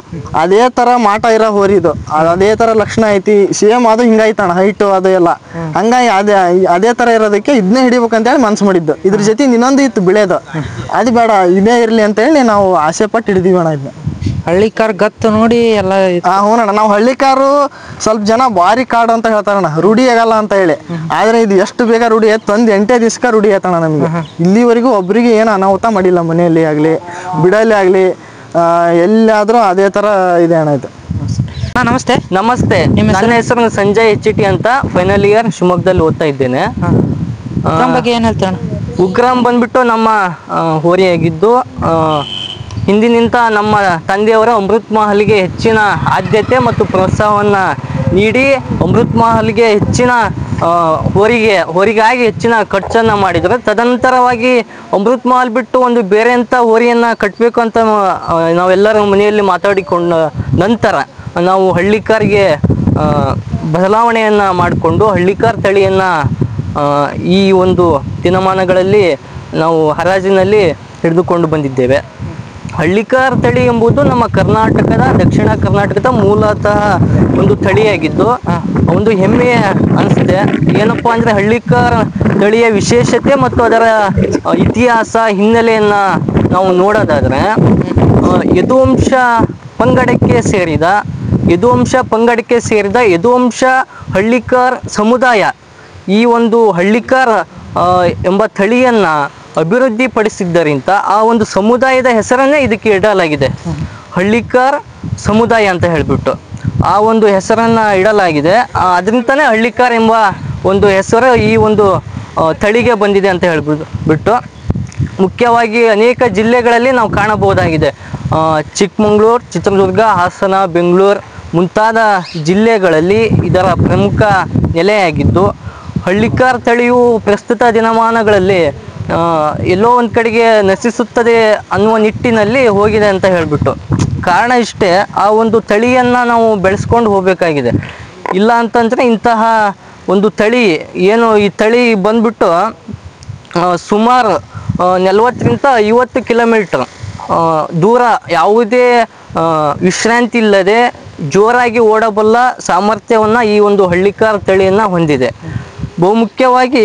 ಅದೇ ತರ ಮಾಟ ಇರೋ ಹೋರಿ ಇದು. ಅದೇ ತರ ಲಕ್ಷಣ ಐತಿ, ಸೇಮ್ ಅದು ಹಿಂಗಾಯ್ತಣ್ಣ, ಹೈಟು ಅದು ಎಲ್ಲ. ಹಂಗಾಗಿ ಅದೇ ತರ ಇರೋದಕ್ಕೆ ಇದನ್ನೇ ಹಿಡಿಬೇಕಂತೇಳಿ ಮನ್ಸು ಮಾಡಿದ್ದು. ಇದ್ರ ಜೊತೆ ಇನ್ನೊಂದು ಇತ್ತು ಬಿಳೆದು, ಅದು ಬೇಡ ಇದೇ ಇರ್ಲಿ ಅಂತೇಳಿ ನಾವು ಆಸೆ ಪಟ್ಟು ಹಿಡಿದೀವಿ ಅಣ್ಣ ಇದನ್ನ. ಹಳ್ಳಿ ಕಾರ್ ಗತ್ತು ನೋಡಿ ಎಲ್ಲ. ಹ್ಞೂನಣ್ಣ, ನಾವು ಹಳ್ಳಿ ಕಾರು ಸ್ವಲ್ಪ ಜನ ಭಾರಿ ಕಾಡು ಅಂತ ಹೇಳ್ತಾರಣ್ಣ, ರೂಢಿ ಆಗಲ್ಲ ಅಂತ ಹೇಳಿ. ಆದ್ರೆ ಇದು ಎಷ್ಟು ಬೇಗ ರೂಢಿ ಆಯ್ತು, ಒಂದು 8 ದಿವಸಕ್ಕೆ ರೂಢಿ ಆಯ್ತಣ್ಣ ನಮಗೆ. ಇಲ್ಲಿವರೆಗೂ ಒಬ್ರಿಗೆ ಏನು ಅನಾಹುತ ಮಾಡಿಲ್ಲ, ಮನೆಯಲ್ಲಿ ಆಗಲಿ ಬಿಡಲ್ಲಿ ಆಗಲಿ ಎಲ್ಲಾದ್ರೂ ಅದೇ ತರ ಇದೆ ಅಣ್ಣ ಇದು. ನಮಸ್ತೆ. ನಮಸ್ತೆ, ನನ್ನ ಹೆಸರು ಸಂಜಯ್ HT ಅಂತ, ಫೈನಲ್ ಇಯರ್ ಶಿವಮೊಗ್ಗದಲ್ಲಿ ಓದ್ತಾ ಇದ್ದೇನೆ. ಬಗ್ಗೆ ಏನ್ ಹೇಳ್ತಾನ? ಉಗ್ರಾಮ್ ಬಂದ್ಬಿಟ್ಟು ನಮ್ಮ ಹೋರಿಯಾಗಿದ್ದು, ಹಿಂದಿನಿಂದ ನಮ್ಮ ತಂದೆಯವರ ಅಮೃತ್ ಮಹಲ್ಗೆ ಹೆಚ್ಚಿನ ಆದ್ಯತೆ ಮತ್ತು ಪ್ರೋತ್ಸಾಹವನ್ನು ನೀಡಿ ಅಮೃತ್ ಮಹಲ್ಗೆ ಹೆಚ್ಚಿನ ಹೋರಿಗಾಗಿ ಹೆಚ್ಚಿನ ಖರ್ಚನ್ನು ಮಾಡಿದರು. ತದನಂತರವಾಗಿ ಅಮೃತ್ ಮಹಲ್ ಬಿಟ್ಟು ಒಂದು ಬೇರೆ ಅಂತ ಹೋರಿಯನ್ನು ಕಟ್ಟಬೇಕು ಅಂತ ನಾವೆಲ್ಲರ ಮನೆಯಲ್ಲಿ ಮಾತಾಡಿಕೊಂಡ ನಂತರ ನಾವು ಹಳ್ಳಿಕಾರ್ಗೆ ಬದಲಾವಣೆಯನ್ನು ಮಾಡಿಕೊಂಡು ಹಳ್ಳಿಕಾರ್ ತಳಿಯನ್ನು ಈ ಒಂದು ದಿನಮಾನಗಳಲ್ಲಿ ನಾವು ಹರಾಜಿನಲ್ಲಿ ಹಿಡಿದುಕೊಂಡು ಬಂದಿದ್ದೇವೆ. ಹಳ್ಳಿಕಾರ್ ತಳಿ ಎಂಬುದು ನಮ್ಮ ಕರ್ನಾಟಕದ, ದಕ್ಷಿಣ ಕರ್ನಾಟಕದ ಮೂಲತಃ ಒಂದು ತಳಿಯಾಗಿದ್ದು ಒಂದು ಹೆಮ್ಮೆ ಅನಿಸುತ್ತೆ. ಏನಪ್ಪ ಅಂದರೆ ಹಳ್ಳಿಕಾರ್ ತಳಿಯ ವಿಶೇಷತೆ ಮತ್ತು ಅದರ ಇತಿಹಾಸ ಹಿನ್ನೆಲೆಯನ್ನು ನಾವು ನೋಡೋದಾದರೆ, ಯದುವಂಶ ಪಂಗಡಕ್ಕೆ ಸೇರಿದ ಯದುವಂಶ ಹಳ್ಳಿಕಾರ್ ಸಮುದಾಯ ಈ ಒಂದು ಹಳ್ಳಿಕಾರ್ ಎಂಬ ತಳಿಯನ್ನು ಅಭಿವೃದ್ಧಿಪಡಿಸಿದ್ದರಿಂದ ಆ ಒಂದು ಸಮುದಾಯದ ಹೆಸರನ್ನೇ ಇದಕ್ಕೆ ಇಡಲಾಗಿದೆ. ಹಳ್ಳಿಕಾರ್ ಸಮುದಾಯ ಅಂತ ಹೇಳಿಬಿಟ್ಟು ಆ ಒಂದು ಹೆಸರನ್ನು ಇಡಲಾಗಿದೆ. ಅದರಿಂದನೇ ಹಳ್ಳಿಕಾರ್ ಎಂಬ ಒಂದು ಹೆಸರು ಈ ಒಂದು ತಳಿಗೆ ಬಂದಿದೆ ಅಂತ ಹೇಳ್ಬಿಟ್ಟು ಮುಖ್ಯವಾಗಿ ಅನೇಕ ಜಿಲ್ಲೆಗಳಲ್ಲಿ ನಾವು ಕಾಣಬಹುದಾಗಿದೆ. ಚಿಕ್ಕಮಗಳೂರು, ಚಿತ್ರದುರ್ಗ, ಹಾಸನ, ಬೆಂಗಳೂರು ಮುಂತಾದ ಜಿಲ್ಲೆಗಳಲ್ಲಿ ಇದರ ಪ್ರಮುಖ ನೆಲೆಯಾಗಿದ್ದು, ಹಳ್ಳಿಕಾರ್ ತಳಿಯು ಪ್ರಸ್ತುತ ದಿನಮಾನಗಳಲ್ಲಿ ಎಲ್ಲೋ ಒಂದು ಕಡೆಗೆ ನಶಿಸುತ್ತದೆ ಅನ್ನುವ ನಿಟ್ಟಿನಲ್ಲಿ ಹೋಗಿದೆ ಅಂತ ಹೇಳಿಬಿಟ್ಟು. ಕಾರಣ ಇಷ್ಟೇ, ಆ ಒಂದು ತಳಿಯನ್ನು ನಾವು ಬೆಳೆಸ್ಕೊಂಡು ಹೋಗಬೇಕಾಗಿದೆ. ಇಲ್ಲ ಅಂತಂದರೆ ಇಂತಹ ಒಂದು ತಳಿ ಈ ತಳಿ ಬಂದ್ಬಿಟ್ಟು ಸುಮಾರು 40-50 ಕಿಲೋಮೀಟ್ರ್ ದೂರ ಯಾವುದೇ ವಿಶ್ರಾಂತಿ ಇಲ್ಲದೆ ಜೋರಾಗಿ ಓಡಬಲ್ಲ ಸಾಮರ್ಥ್ಯವನ್ನು ಈ ಒಂದು ಹಳ್ಳಿಕಾರ್ ತಳಿಯನ್ನು ಹೊಂದಿದೆ. ಬಹುಮುಖ್ಯವಾಗಿ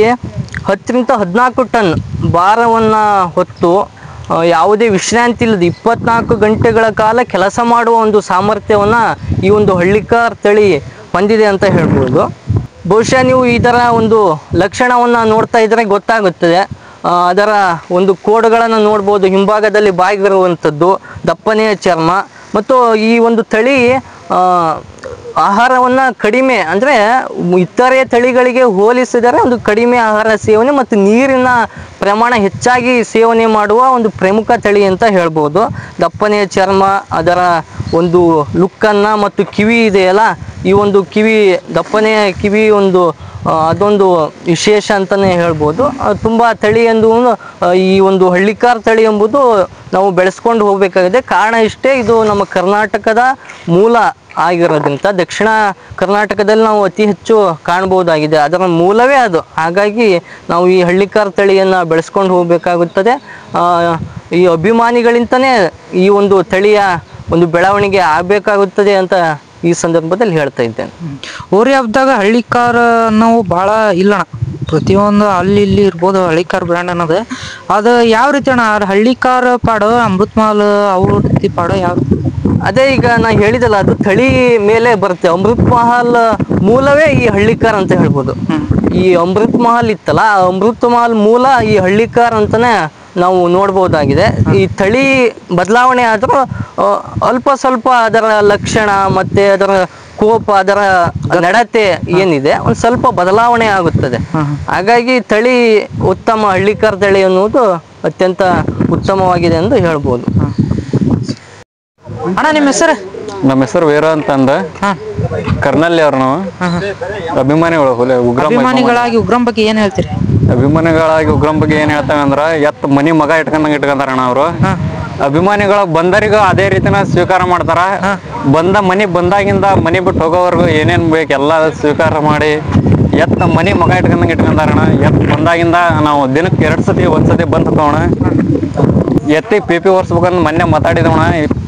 10-14 ಟನ್ ಭಾರವನ್ನು ಹೊತ್ತು ಯಾವುದೇ ವಿಶ್ರಾಂತಿ ಇಲ್ಲದೆ 24 ಗಂಟೆಗಳ ಕಾಲ ಕೆಲಸ ಮಾಡುವ ಒಂದು ಸಾಮರ್ಥ್ಯವನ್ನು ಈ ಒಂದು ಹಳ್ಳಿಕಾರ್ ತಳಿ ಹೊಂದಿದೆ ಅಂತ ಹೇಳ್ಬೋದು. ಬಹುಶಃ ನೀವು ಇದರ ಒಂದು ಲಕ್ಷಣವನ್ನು ನೋಡ್ತಾ ಇದ್ದರೆ ಗೊತ್ತಾಗುತ್ತದೆ. ಅದರ ಒಂದು ಕೋಡುಗಳನ್ನು ನೋಡ್ಬೋದು. ಹಿಂಭಾಗದಲ್ಲಿ ಬಾಗಿರುವಂಥದ್ದು, ದಪ್ಪನೆಯ ಚರ್ಮ, ಮತ್ತು ಈ ಒಂದು ತಳಿ ಆಹಾರವನ್ನು ಕಡಿಮೆ, ಅಂದರೆ ಇತರೆ ತಳಿಗಳಿಗೆ ಹೋಲಿಸಿದರೆ ಒಂದು ಕಡಿಮೆ ಆಹಾರ ಸೇವನೆ ಮತ್ತು ನೀರಿನ ಪ್ರಮಾಣ ಹೆಚ್ಚಾಗಿ ಸೇವನೆ ಮಾಡುವ ಒಂದು ಪ್ರಮುಖ ತಳಿ ಅಂತ ಹೇಳ್ಬೋದು. ದಪ್ಪನೆಯ ಚರ್ಮ, ಅದರ ಒಂದು ಲುಕ್ಕನ್ನು ಮತ್ತು ಕಿವಿ ಇದೆಯಲ್ಲ, ಈ ಒಂದು ದಪ್ಪನೆಯ ಕಿವಿ ಅದೊಂದು ವಿಶೇಷ ಅಂತಲೇ ಹೇಳ್ಬೋದು. ತುಂಬ ತಳಿ ಎಂದು ಈ ಒಂದು ಹಳ್ಳಿಕಾರ್ ತಳಿ ಎಂಬುದು ನಾವು ಬೆಳೆಸ್ಕೊಂಡು ಹೋಗಬೇಕಾಗಿದೆ. ಕಾರಣ ಇಷ್ಟೇ, ಇದು ನಮ್ಮ ಕರ್ನಾಟಕದ ಮೂಲ ಆಗಿರೋದ್ರಿಂದ ದಕ್ಷಿಣ ಕರ್ನಾಟಕದಲ್ಲಿ ನಾವು ಅತಿ ಹೆಚ್ಚು ಕಾಣ್ಬೋದಾಗಿದೆ. ಅದರ ಮೂಲವೇ ಅದು. ಹಾಗಾಗಿ ನಾವು ಈ ಹಳ್ಳಿಕಾರ್ ತಳಿಯನ್ನು ಬೆಳೆಸ್ಕೊಂಡು ಹೋಗಬೇಕಾಗುತ್ತದೆ. ಈ ಅಭಿಮಾನಿಗಳಿಂದನೇ ಈ ಒಂದು ತಳಿಯ ಒಂದು ಬೆಳವಣಿಗೆ ಆಗಬೇಕಾಗುತ್ತದೆ ಅಂತ ಈ ಸಂದರ್ಭದಲ್ಲಿ ಹೇಳ್ತಾ ಇದ್ದೇನೆ. ಹೋರಿ ಹಬ್ಬದಾಗ ಹಳ್ಳಿಕಾರ್ ನಾವು ಭಾಳ ಇಲ್ಲಣ್ಣ, ಪ್ರತಿಯೊಂದು ಅಲ್ಲಿ ಇಲ್ಲಿ ಇರ್ಬೋದು ಹಳ್ಳಿಕಾರ್ ಬ್ರ್ಯಾಂಡ್ ಅನ್ನೋದು. ಅದು ಯಾವ ರೀತಿ ಅಣ್ಣ? ಹಳ್ಳಿಕಾರ್ ಪಾಡು, ಅಮೃತ್ ಮಹಲ್ ಅವ್ರ ರೀತಿ ಪಾಡು ಯಾವ? ಅದೇ ಈಗ ನಾ ಹೇಳಿದಲ್ಲ, ಅದು ತಳಿ ಮೇಲೆ ಬರುತ್ತೆ. ಅಮೃತ್ ಮಹಲ್ ಮೂಲವೇ ಈ ಹಳ್ಳಿಕಾರ್ ಅಂತ ಹೇಳ್ಬೋದು. ಈ ಅಮೃತ್ ಮಹಲ್ ಇತ್ತಲ್ಲ, ಆ ಅಮೃತ್ ಮಹಲ್ ಮೂಲ ಈ ಹಳ್ಳಿಕಾರ್ ಅಂತಾನೆ ನಾವು ನೋಡ್ಬೋದಾಗಿದೆ. ಈ ತಳಿ ಬದಲಾವಣೆ ಆದರೂ ಅಲ್ಪ ಸ್ವಲ್ಪ ಅದರ ಲಕ್ಷಣ ಮತ್ತು ಅದರ ಕೋಪ ಅದರ ನಡತೆ ಏನಿದೆ ಒಂದು ಸ್ವಲ್ಪ ಬದಲಾವಣೆ ಆಗುತ್ತದೆ. ಹಾಗಾಗಿ ತಳಿ ಉತ್ತಮ ಹಳ್ಳಿಕಾರ್ ತಳಿ ಅನ್ನುವುದು ಅತ್ಯಂತ ಉತ್ತಮವಾಗಿದೆ ಎಂದು ಹೇಳ್ಬೋದು. ಅಣ್ಣ ನಿಮ್ಮ ಹೆಸರು? ನಮ್ಮ ಹೆಸರು ವೀರ ಅಂತಂದ ಕರ್ನಲ್ಲಿ ಅವ್ರು ನಾವು ಅಭಿಮಾನಿಗಳು ಅಭಿಮಾನಿಗಳಾಗಿ ಉಗ್ರಂ ಬಗ್ಗೆ ಏನ್ ಹೇಳ್ತೀರಿ? ಅಭಿಮಾನಿಗಳಾಗಿ ಉಗ್ರಂ ಬಗ್ಗೆ ಏನ್ ಹೇಳ್ತಾವೆ ಅಂದ್ರ ಎತ್ ಮನಿ ಮಗ ಇಟ್ಕೊಂಡಾರಣ ಅವರು. ಅಭಿಮಾನಿಗಳು ಬಂದರಿಗೂ ಅದೇ ರೀತಿನ ಸ್ವೀಕಾರ ಮಾಡ್ತಾರ. ಬಂದ ಮನಿ ಬಂದಾಗಿಂದ ಮನಿ ಬಿಟ್ಟು ಹೋಗೋವರೆಗೂ ಏನೇನ್ ಬೇಕು ಎಲ್ಲ ಸ್ವೀಕಾರ ಮಾಡಿ ಎತ್ತ ಮನಿ ಮಗ ಇಟ್ಕೊಂಡಾರಣ. ಎತ್ ಬಂದಾಗಿಂದ ನಾವು ದಿನಕ್ಕೆ 2 ಸತಿ 1 ಸತಿ ಬಂದ್ ಹೋಗೋಣ. ಎತ್ತಿ PP ಒರ್ಸ್ಬೇಕಂತ ಮೊನ್ನೆ ಮಾತಾಡಿದವಣ.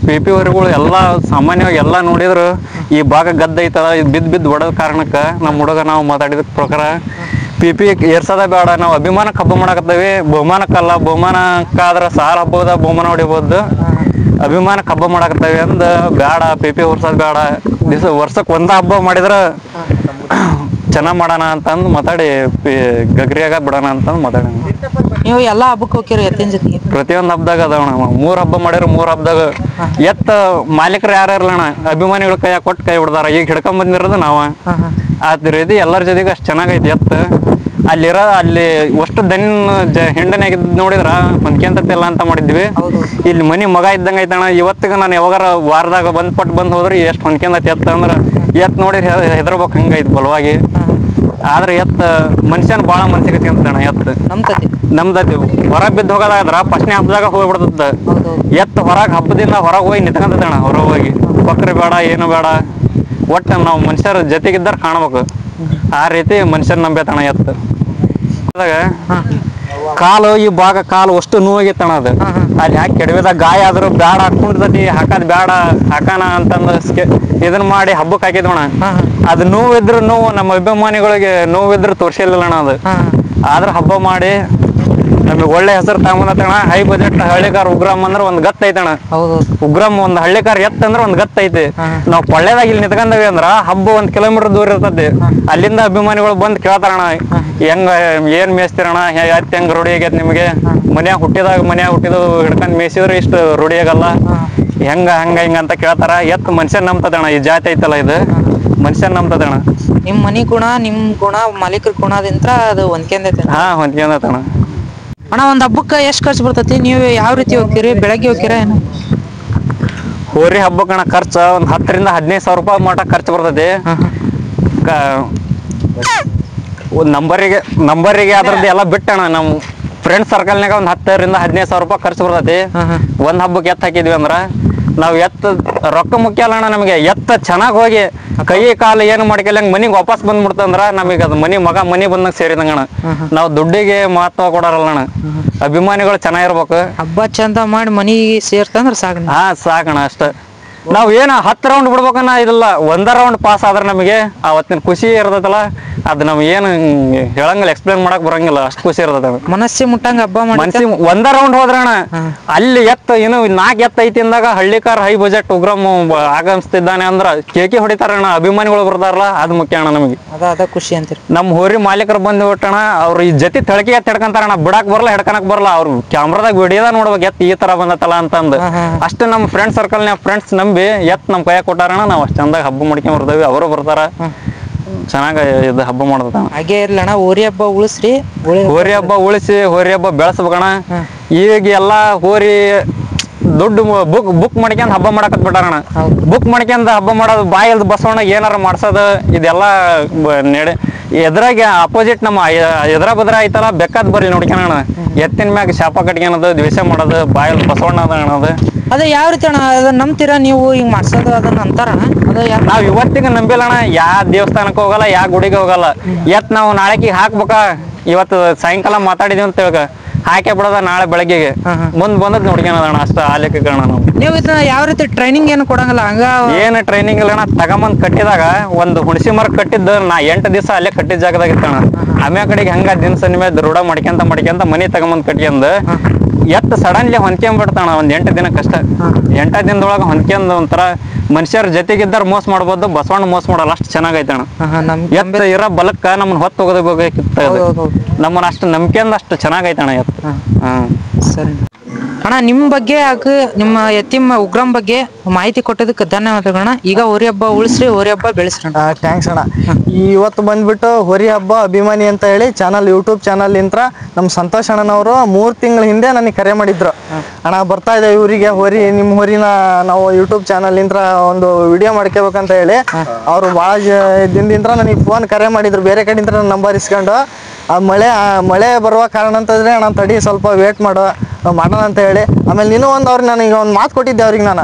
PP ವರಿಗಳು ಎಲ್ಲ ಸಾಮಾನ್ಯವಾಗಿ ಎಲ್ಲ ನೋಡಿದ್ರು ಈ ಭಾಗ ಗದ್ದ ಐತದ ಬಿದ್ದು ಹೊಡೆದ ಕಾರಣಕ್ಕೆ ನಮ್ಮ ಹುಡುಗ ನಾವು ಮಾತಾಡಿದ ಪ್ರಕಾರ PP ಏರ್ಸದ ಬೇಡ, ನಾವು ಅಭಿಮಾನಕ್ಕೆ ಹಬ್ಬ ಮಾಡಕತ್ತೇವಿ, ಬಹುಮಾನಕ್ಕಲ್ಲ. ಬಹುಮಾನಕ್ಕಾದ್ರೆ ಸಾಲ ಹಬ್ಬದ ಬಹುಮಾನ ಹೊಡಿಬೋದು, ಅಭಿಮಾನಕ್ಕೆ ಹಬ್ಬ ಮಾಡಕತ್ತೇವಿ ಅಂದ ಬೇಡ, PP ಒರ್ಸೋದು ಬೇಡ, ವರ್ಷಕ್ಕೆ ಒಂದ ಹಬ್ಬ ಮಾಡಿದ್ರೆ ಚೆನ್ನಾಗ್ ಮಾಡೋಣ ಅಂತಂದು ಮಾತಾಡಿ ಗಗ್ರಿಯಾಗ ಬಿಡೋಣ ಅಂತಂದು ಮಾತಾಡೋಣ. ನೀವು ಎಲ್ಲಾ ಹಬ್ಬಕ್ಕೆ ಹೋಗ್ತೀರಿ ಎತ್ತಿನ ಜೊತೆಗೆ? ಪ್ರತಿಯೊಂದು ಹಬ್ಬದಾಗ ಅದಾವಣ. 3 ಹಬ್ಬ ಮಾಡಿರೋ 3 ಹಬ್ಬದಾಗ ಎತ್ತ ಮಾಲೀಕರು ಯಾರು ಇರ್ಲಣ, ಅಭಿಮಾನಿಗಳ ಕೈಯಾಗ ಕೊಟ್ಟು ಕೈ ಬಿಡ್ದಾರ. ಈಗ ಹಿಡ್ಕೊಂಡ್ ಬಂದಿರೋದು ನಾವ. ಅದ ರೀತಿ ಎಲ್ಲರ ಜೊತೆಗೆ ಅಷ್ಟು ಚೆನ್ನಾಗೈತಿ ಎತ್ತ. ಅಲ್ಲಿ ಅಷ್ಟು ಹೆಂಡನಾಗಿದ್ ನೋಡಿದ್ರ ಹೊಂದ್ಕೊಂತಿಲ್ಲ ಅಂತ ಮಾಡಿದ್ವಿ. ಇಲ್ಲಿ ಮನಿ ಮಗ ಇದ್ದಂಗ ಐತಣ. ಇವತ್ತಿಗೆ ನಾನು ಯಾವಾಗಾರ ವಾರದಾಗ ಬಂದ್ ಹೋದ್ರಿ ಎಷ್ಟು ಹೊಂದ್ಕೊಂಡೈತಿ ಎತ್ತ ಅಂದ್ರ ಎತ್ ನೋಡಿ ಹೆದರ್ಬೇಕು ಹಂಗೈತಿ ಬಲವಾಗಿ. ಆದ್ರೆ ಎತ್ತ ಮನುಷ್ಯನ ಬಾಳ ಮನ್ಸಿಗೆ ತಿಂತಣ. ಎತ್ತ ನಮ್ದತಿ ಹೊರಗ್ ಬಿದ್ದು ಹೋಗೋದಾದ್ರ ಫಸ್ಟ್ನೇ ಹಬ್ಬದಾಗ ಹೋಗ್ಬಿಡ್ತದ. ಎತ್ತ ಹಬ್ಬದಿಂದ ಹೊರಗೆ ಹೋಗಿ ನಿಂತ್ಕೊಂತಣ. ಹೊರಗೆ ಹೋಗಿ ಬಕ್ರಿ ಬೇಡ ಏನು ಬೇಡ, ಒಟ್ಟ ನಾವು ಮನುಷ್ಯರ ಜೊತೆಗಿದ್ದಾರ ಕಾಣ್ಬೇಕು. ಆ ರೀತಿ ಮನುಷ್ಯನ ನಂಬೇತಣ ಎತ್ತ. ಕಾಲು ಈ ಭಾಗ ಕಾಲು ಅಷ್ಟು ನೋವಾಗಿತ್ತಣ. ಅದು ಅಲ್ಲಿ ಹಾಕಿ ಕೆಡವಿದಾಗ ಗಾಯ ಆದ್ರು ಬೇಡ, ಕುಂಡ್ತತಿ ಹಾಕದ್ ಬೇಡ, ಹಾಕಾನ ಅಂತಂದ ಇದನ್ನ ಮಾಡಿ ಹಬ್ಬಕ್ಕೆ ಹಾಕಿದ್ವಣ. ಅದು ನೋವಿದ್ರು ನೋವು ನಮ್ಮ ಅಭಿಮಾನಿಗಳಿಗೆ ನೋವಿದ್ರು ತೋರ್ಸಿಲ್ಲಣ. ಅದು ಆದ್ರ ಹಬ್ಬ ಮಾಡಿ ನಮಗೆ ಒಳ್ಳೆ ಹೆಸರು ತಗೊಂಬಂದಣ. ಹೈ ಬಜೆಟ್ ಹಳ್ಳಿಕಾರ್ ಉಗ್ರಂ ಅಂದ್ರೆ ಒಂದ್ ಗತ್ ಐತಣ. ಉಗ್ರಂ ಒಂದ್ ಹಳ್ಳಿಕಾರ್ ಎತ್ತ ಅಂದ್ರೆ ಒಂದ್ ಗತ್ ಐತಿ. ನಾವ್ ಕೊಳ್ಳೇದಾಗ ಇಲ್ಲಿ ನಿಂತ್ಕೊಂಡವಿ ಅಂದ್ರ ಹಬ್ಬ 1 ಕಿಲೋಮೀಟರ್ ದೂರ ಇರ್ತದೆ. ಅಲ್ಲಿಂದ ಅಭಿಮಾನಿಗಳು ಬಂದ್ ಕೇಳ್ತಾರಣ, ಹೆಂಗ ಏನ್ ಮೇಯಿಸ್ತಿರಣ, ಎತ್ತ ಹೆಂಗ್ ರೂಢಿ ಆಗೈತಿ ನಿಮ್ಗೆ, ಮನ್ಯಾಗ ಹುಟ್ಟಿದು ಹಿಡ್ಕೊಂಡ್ ಮೇಯಿಸಿದ್ರೆ ಇಷ್ಟು ರೂಢಿ ಆಗಲ್ಲ, ಹೆಂಗ ಹಿಂಗ ಅಂತ ಕೇಳ್ತಾರ. ಎತ್ತ ಮನುಷ್ಯನ್ ನಂಬ್ತದಣ. ಈ ಜಾತಿ ಐತಲ್ಲ ಇದು ಮನುಷ್ಯನ್ ನಂಬ್ತದಣ. ನಿಮ್ ಮನಿ ಗುಣ ನಿಮ್ ಗುಣ ಮಾಲೀಕರ ಗುಣದಿಂದ ಅದು ಹೊಂದ್ಕೊಂಡೈತೆ. ಹೊಂದ್ಕೊಂಡೈತಣ. ಅಣ್ಣ ಒಂದ್ ಹಬ್ಬಕ್ಕೆ ಎಷ್ಟು ಖರ್ಚು ಬರ್ತೈತಿ? ನೀವು ಯಾವ ರೀತಿ ಹೋಗ್ತೀರಿ? ಬೆಳಗ್ಗೆ ಹೋಗ್ತೀರಾ ಏನು? ಹೋರಿ ಹಬ್ಬಕ್ಕಣ ಖರ್ಚು ಒಂದ್ 10 ರಿಂದ 15 ಸಾವಿರ ರೂಪಾಯಿ ಮಟ್ಟ ಖರ್ಚು ಬರ್ತೈತಿ. ನಂಬರಿಗೆ ಅದ್ರದ್ದು ಎಲ್ಲ ಬಿಟ್ಟಣ. ನಮ್ ಫ್ರೆಂಡ್ ಸರ್ಕಲ್ನಾಗ ಒಂದ್ 10 ರಿಂದ 15 ಸಾವಿರ ರೂಪಾಯಿ ಖರ್ಚು ಬರ್ತೈತಿ. ಒಂದ್ ಹಬ್ಬಕ್ಕೆ ಎತ್ತ ಹಾಕಿದ್ವಿ ಅಂದ್ರ ನಾವ್ ರೊಕ್ಕ ಮುಖ್ಯ ಅಲ್ಲಣ್ಣ ನಮಗೆ. ಎತ್ತ ಚೆನ್ನಾಗ್ ಹೋಗಿ ಕೈ ಕಾಲು ಏನು ಮಾಡ್ಕೊಳಂಗ್ ಮನಿಗ್ ವಾಪಸ್ ಬಂದ್ಬಿಡ್ತಂದ್ರ ನಮಗ್ ಅದು ಮನಿ ಬಂದಂಗ ಸೇರಿದಂಗಣ. ನಾವ್ ದುಡ್ಡಿಗೆ ಮಹತ್ವ ಕೊಡಾರಲ್ಲಣ್ಣ. ಅಭಿಮಾನಿಗಳು ಚೆನ್ನಾಗಿರ್ಬೇಕು. ಹಬ್ಬ ಚಂದ ಮಾಡಿ ಮನಿಗೆ ಸೇರ್ತಂದ್ರ ಸಾಕ. ಸಾಕಣ ಅಷ್ಟ. ನಾವ್ ಏನ 10 ರೌಂಡ್ ಬಿಡ್ಬೇಕನ್ನ ಇದಿಲ್ಲ, 1 ರೌಂಡ್ ಪಾಸ್ ಆದ್ರ ನಮಗೆ ಅವತ್ತಿನ ಖುಷಿ ಇರ್ತೈತಲ್ಲ, ಅದ್ ನಮ್ ಏನು ಹೇಳಂಗಿಲ್ಲ, ಎಕ್ಸ್ಪ್ಲೇನ್ ಮಾಡಕ್ ಬರಂಗಿಲ್ಲ, ಅಷ್ಟ್ ಖುಷಿ ಇರ್ತದ. ಮನಸ್ಸಿ ಮುಟ್ಟಂಗ ಹಬ್ಬ ಮನಸ್ಸಿ 1 ರೌಂಡ್ ಹೋದ್ರಣ ಅಲ್ಲಿ ಏನು 4 ಎತ್ತ ಐತಿ ಅಂದಾಗ ಹಳ್ಳಿಕಾರ್ ಹೈ ಬಜೆಟ್ ಉಗ್ರಂ ಆಗಮಿಸ್ತಿದ್ದಾನೆ ಅಂದ್ರ ಕೇಕಿ ಹೊಡಿತಾರಣ್ಣ. ಅಭಿಮಾನಿಗಳು ಬರ್ತಾರಲ್ಲ, ಅದ್ ಮುಖ್ಯ ಅಣ್ಣ ನಮಗೆ. ಅದ ಖುಷಿ ಅಂತೀರಿ. ನಮ್ ಹೋರಿ ಮಾಲೀಕರು ಬಂದ್ ಬಿಟ್ಟಣ, ಅವ್ರು ಈ ಜೊತೆ ತಳಕಿ ಎತ್ತ ಹಿಡ್ಕಂತಾರಣ್ಣ. ಬಿಡಾಕ್ ಬರಲ್ಲ, ಹಿಡ್ಕನಕ್ ಬರಲ್ಲ. ಅವ್ರು ಕ್ಯಾಮ್ರಾದಾಗ ವಿಡಿಯೋದಾಗ ನೋಡ್ಬೇಕು ಎತ್ತ ಈ ತರ ಬಂದತ್ತಲ್ಲ ಅಂತಂದು. ಅಷ್ಟೇ ನಮ್ ಫ್ರೆಂಡ್ ಸರ್ಕಲ್ನ್ಯಾಗ ಫ್ರೆಂಡ್ಸ್ ನಂಬಿ ಎತ್ ನಮ್ ಕೈಯಾಗ ಕೊಟ್ಟಾರಣ. ನಾವ್ ಅಷ್ಟ್ ಚಂದಾಗ ಹಬ್ಬ ಮಾಡ್ಕೊಂಡ್ ಬರ್ತೇವಿ. ಅವರು ಬರ್ತಾರ, ಚೆನ್ನಾಗ ಇದು ಹಬ್ಬ ಮಾಡ್ದ. ಹಾಗೆ ಇರ್ಲಣ್ಣ, ಹೋರಿ ಹಬ್ಬ ಉಳಿಸ್ರಿ. ಹೋರಿ ಹಬ್ಬ ಉಳಿಸಿ ಹೋರಿ ಹಬ್ಬ ಬೆಳೆಸ್ಬೇಕಣ. ಈಗ ಎಲ್ಲಾ ಹೋರಿ ದುಡ್ಡು ಬುಕ್ ಮಾಡ್ಕೊಂಡ್ ಹಬ್ಬ ಮಾಡಕತ್ ಬಿಟ್ಟಾರಣ. ಬುಕ್ ಮಾಡ್ಕೊಂಡ್ ಹಬ್ಬ ಮಾಡೋದು, ಬಾಯಲ್ದ ಬಸವಣ್ಣ ಏನಾರ ಮಾಡ್ಸೋದು, ಇದೆಲ್ಲ ಎದ್ರಾಗ ಅಪೋಸಿಟ್ ನಮ್ಮ ಎದ್ರ ಬದ್ರ ಐತಲ್ಲ, ಬೆಕ್ಕದ್ ಬರ್ಲಿ ನೋಡ್ಕೊಣ. ಎತ್ತಿನ ಮ್ಯಾಗ ಶಾಪ ಕಟ್ಕೊಳೋದು, ದ್ವೇಷ ಮಾಡೋದು, ಬಾಯಲ್ ಬಸವಣ್ಣ ಅನ್ನೋದು. ಅದ ಯಾವ ರೀತಿ ಅಣ್ಣ? ಅದನ್ನ ನಂಬ್ತೀರಾ ನೀವು? ಹಿಂಗ್ ಮಾಡ್ಸೋದು ಅದನ್ನ ಅಂತಾರಣ? ನಾವ್ ಇವತ್ತಿಗೆ ನಂಬಿಲ್ಲಣ್ಣ. ಯಾವ ದೇವಸ್ಥಾನಕ್ಕೆ ಹೋಗಲ್ಲ, ಯಾವ ಗುಡಿಗೆ ಹೋಗಲ್ಲ. ನಾವು ನಾಳೆಗೆ ಹಾಕ್ಬೇಕ, ಇವತ್ತು ಸಾಯಂಕಾಲ ಮಾತಾಡಿದೀವಿ ಅಂತ ಹೇಳ್ಕ ಹಾಕೇ ಬಿಡೋದ ನಾಳೆ ಬೆಳಗ್ಗೆಗೆ ಮುಂದ್ ಬಂದದ್ ನೋಡ್ಕೊಳೋದಣ್ಣ. ಅಷ್ಟ ಆಲಿಕೆ ಕಾರಣ. ನೀವು ಇದನ್ನ ಯಾವ ರೀತಿ ಟ್ರೈನಿಂಗ್ ಏನು ಕೊಡಂಗಿಲ್ಲ? ಹಂಗ ಏನ್ ಟ್ರೈನಿಂಗ್ ಇಲ್ಲಣ್ಣ. ತಗೊಂಬಂದ್ ಕಟ್ಟಿದಾಗ ಒಂದು ಹುಣಸಿ ಮರ ಕಟ್ಟಿದ್ದು ನಾ 8 ದಿವಸ ಅಲ್ಲೇ ಕಟ್ಟಿದ ಜಾಗದಾಗ ಇತ್ತಣ್ಣ. ಆಮ್ಯಾ ಕಡೆಗೆ ಹಂಗ ದಿನಸ ನಿಮ್ಗೆ ರೂಢ ಮಾಡ್ಕೊಂತ ಮನಿ ತಗೊಂಬಂದ್ ಕಟ್ಕೊಂಡ್ ಎತ್ತ ಸಡನ್ಲಿ ಹೊಂದ್ಕೊಂಡ್ಬಿಡ್ತಾಣ. ಒಂದ್ 8 ದಿನಕ್ಕಷ್ಟ. 8 ದಿನದೊಳಗ ಹೊಂದ್ಕೊಂಡ್ ಒಂಥರ ಮನುಷ್ಯರ ಜೊತೆಗಿದ್ದಾರ ಮೋಸ ಮಾಡ್ಬೋದು, ಬಸವಣ್ಣ ಮೋಸ ಮಾಡಲ್ಲ. ಅಷ್ಟು ಚೆನ್ನಾಗೈತಣ. ಎತ್ತ ಇರೋ ಬಲಕ್ಕ ನಮ್ಮನ್ನ ಹೊತ್ತು ಹೋಗೋದಕ್ಕಿತ್ತ ನಮ್ಮನ್ನ ಅಷ್ಟು ನಂಬಿಕೆಂದ ಅಷ್ಟು ಚೆನ್ನಾಗೈತಣ ಎತ್ತ. ಸರಿ. ಅಣ್ಣ ನಿಮ್ಮ ಬಗ್ಗೆ ಹಾಗೂ ನಿಮ್ಮ ಯತಿಮ್ ಉಗ್ರಂ ಬಗ್ಗೆ ಮಾಹಿತಿ ಕೊಟ್ಟದಕ್ಕೆ ಧನ್ಯವಾದಗಳಣ್ಣ. ಈಗ ಹೋರಿ ಹಬ್ಬ ಉಳಿಸ್ರಿ, ಹೋರಿ ಹಬ್ಬ ಬೆಳೆಸ್ರಿ. ಥ್ಯಾಂಕ್ಸ್ ಅಣ್ಣ. ಇವತ್ತು ಬಂದ್ಬಿಟ್ಟು ಹೋರಿ ಹಬ್ಬ ಅಭಿಮಾನಿ ಅಂತ ಹೇಳಿ ಯೂಟ್ಯೂಬ್ ಚಾನಲ್ ಇಂತ್ರ ನಮ್ಮ ಸಂತೋಷ್ ಅಣ್ಣನವರು 3 ತಿಂಗಳ ಹಿಂದೆ ನನಗೆ ಕರೆ ಮಾಡಿದ್ರು. ಅಣ್ಣ ಬರ್ತಾ ಇದೆ ಇವರಿಗೆ ಹೋರಿ, ನಿಮ್ಮ ಹೋರಿನ ನಾವು ಯೂಟ್ಯೂಬ್ ಚಾನಲ್ ಇಂತ್ರ ಒಂದು ವಿಡಿಯೋ ಮಾಡ್ಕೋಬೇಕಂತ ಹೇಳಿ ಅವರು ಭಾಳ ದಿನದಿಂದ ನನಗೆ ಫೋನ್ ಕರೆ ಮಾಡಿದ್ರು. ಬೇರೆ ಕಡೆಯಿಂದ ನನ್ನ ನಂಬರ್ ಇಸ್ಕೊಂಡು ಆ ಮಳೆ ಬರುವ ಕಾರಣ ಅಂತಂದ್ರೆ ಅಣ್ಣ ತಡಿ ಸ್ವಲ್ಪ ವೇಟ್ ಮಾಡೋಣ ಅಂತ ಹೇಳಿ. ಆಮೇಲೆ ನೀನು ನನಗೆ ಒಂದು ಮಾತು ಕೊಟ್ಟಿದ್ದೆ ಅವ್ರಿಗೆ ನಾನು,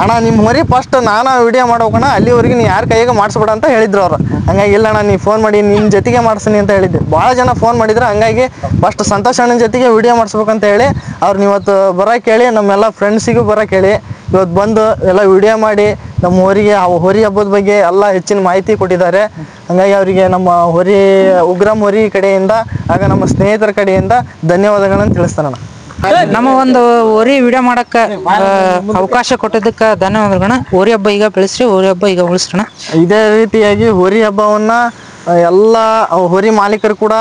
ಅಣ್ಣ ನಿಮ್ಮ ಹೋರಿ ಫಸ್ಟ್ ನಾನು ವಿಡಿಯೋ ಮಾಡ್ಬೇಕಣ್ಣ, ಅಲ್ಲಿವರೆಗೆ ನೀ ಯಾರ ಕೈಯಾಗ ಮಾಡಿಸ್ಬೇಡ ಅಂತ ಹೇಳಿದ್ರು ಅವರು. ಹಂಗಾಗಿ ಇಲ್ಲ ಅಣ್ಣ ನೀ ಫೋನ್ ಮಾಡಿ ನಿನ್ನ ಜೊತೆಗೆ ಮಾಡಿಸ್ತೀನಿ ಅಂತ ಹೇಳಿದ್ದೆ. ಭಾಳ ಜನ ಫೋನ್ ಮಾಡಿದ್ರು, ಹಂಗಾಗಿ ಫಸ್ಟ್ ಸಂತೋಷ್ ಅಣ್ಣನ ಜೊತೆಗೆ ವಿಡಿಯೋ ಮಾಡಿಸ್ಬೇಕಂತ ಹೇಳಿ ಅವ್ರನ್ನ ಇವತ್ತು ಬರೋಕೆ ಹೇಳಿ ನಮ್ಮೆಲ್ಲ ಫ್ರೆಂಡ್ಸಿಗೂ ಬರೋಕೆ ಹೇಳಿ ಇವತ್ತು ಬಂದು ಎಲ್ಲ ವಿಡಿಯೋ ಮಾಡಿ ನಮ್ಮ ಹೋರಿ ಹಬ್ಬದ ಬಗ್ಗೆ ಎಲ್ಲ ಹೆಚ್ಚಿನ ಮಾಹಿತಿ ಕೊಟ್ಟಿದ್ದಾರೆ. ಹಂಗಾಗಿ ಅವರಿಗೆ ನಮ್ಮ ಉಗ್ರಂ ಹೋರಿ ಕಡೆಯಿಂದ ಆಗ ನಮ್ಮ ಸ್ನೇಹಿತರ ಕಡೆಯಿಂದ ಧನ್ಯವಾದಗಳನ್ನು ತಿಳಿಸ್ತಾನಣ್ಣ. ನಮ್ಮ ಒಂದು ಹೋರಿ ವಿಡಿಯೋ ಮಾಡಕ್ಕೆ ಅವಕಾಶ ಕೊಟ್ಟಿದ್ದಕ್ಕೆ ಧನ್ಯವಾದಗಳಣ್ಣ. ಹೋರಿ ಹಬ್ಬ ಈಗ ಬೆಳೆಸ್ರಿ, ಹೋರಿ ಹಬ್ಬ ಈಗ ಉಳಿಸ್ರಣ. ಇದೇ ರೀತಿಯಾಗಿ ಹೋರಿ ಹಬ್ಬವನ್ನ ಎಲ್ಲ ಹೋರಿ ಮಾಲೀಕರು ಕೂಡ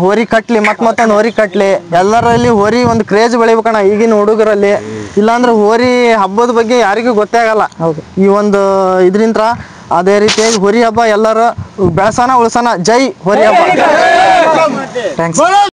ಹೋರಿ ಕಟ್ಲಿ, ಮತ್ತೊಂದು ಹೋರಿ ಕಟ್ಲಿ, ಎಲ್ಲರಲ್ಲಿ ಹೋರಿ ಒಂದು ಕ್ರೇಜ್ ಬೆಳಿಬೇಕಣ್ಣ ಈಗಿನ ಹುಡುಗರಲ್ಲಿ. ಇಲ್ಲಾಂದ್ರೆ ಹೋರಿ ಹಬ್ಬದ ಬಗ್ಗೆ ಯಾರಿಗೂ ಗೊತ್ತೇ ಆಗಲ್ಲ ಈ ಒಂದು ಇದರಿಂದ. ಅದೇ ರೀತಿಯಾಗಿ ಹೋರಿ ಹಬ್ಬ ಎಲ್ಲರೂ ಬೆಳೆಸೋಣ, ಉಳಿಸೋಣ. ಜೈ ಹೋರಿ ಹಬ್ಬ.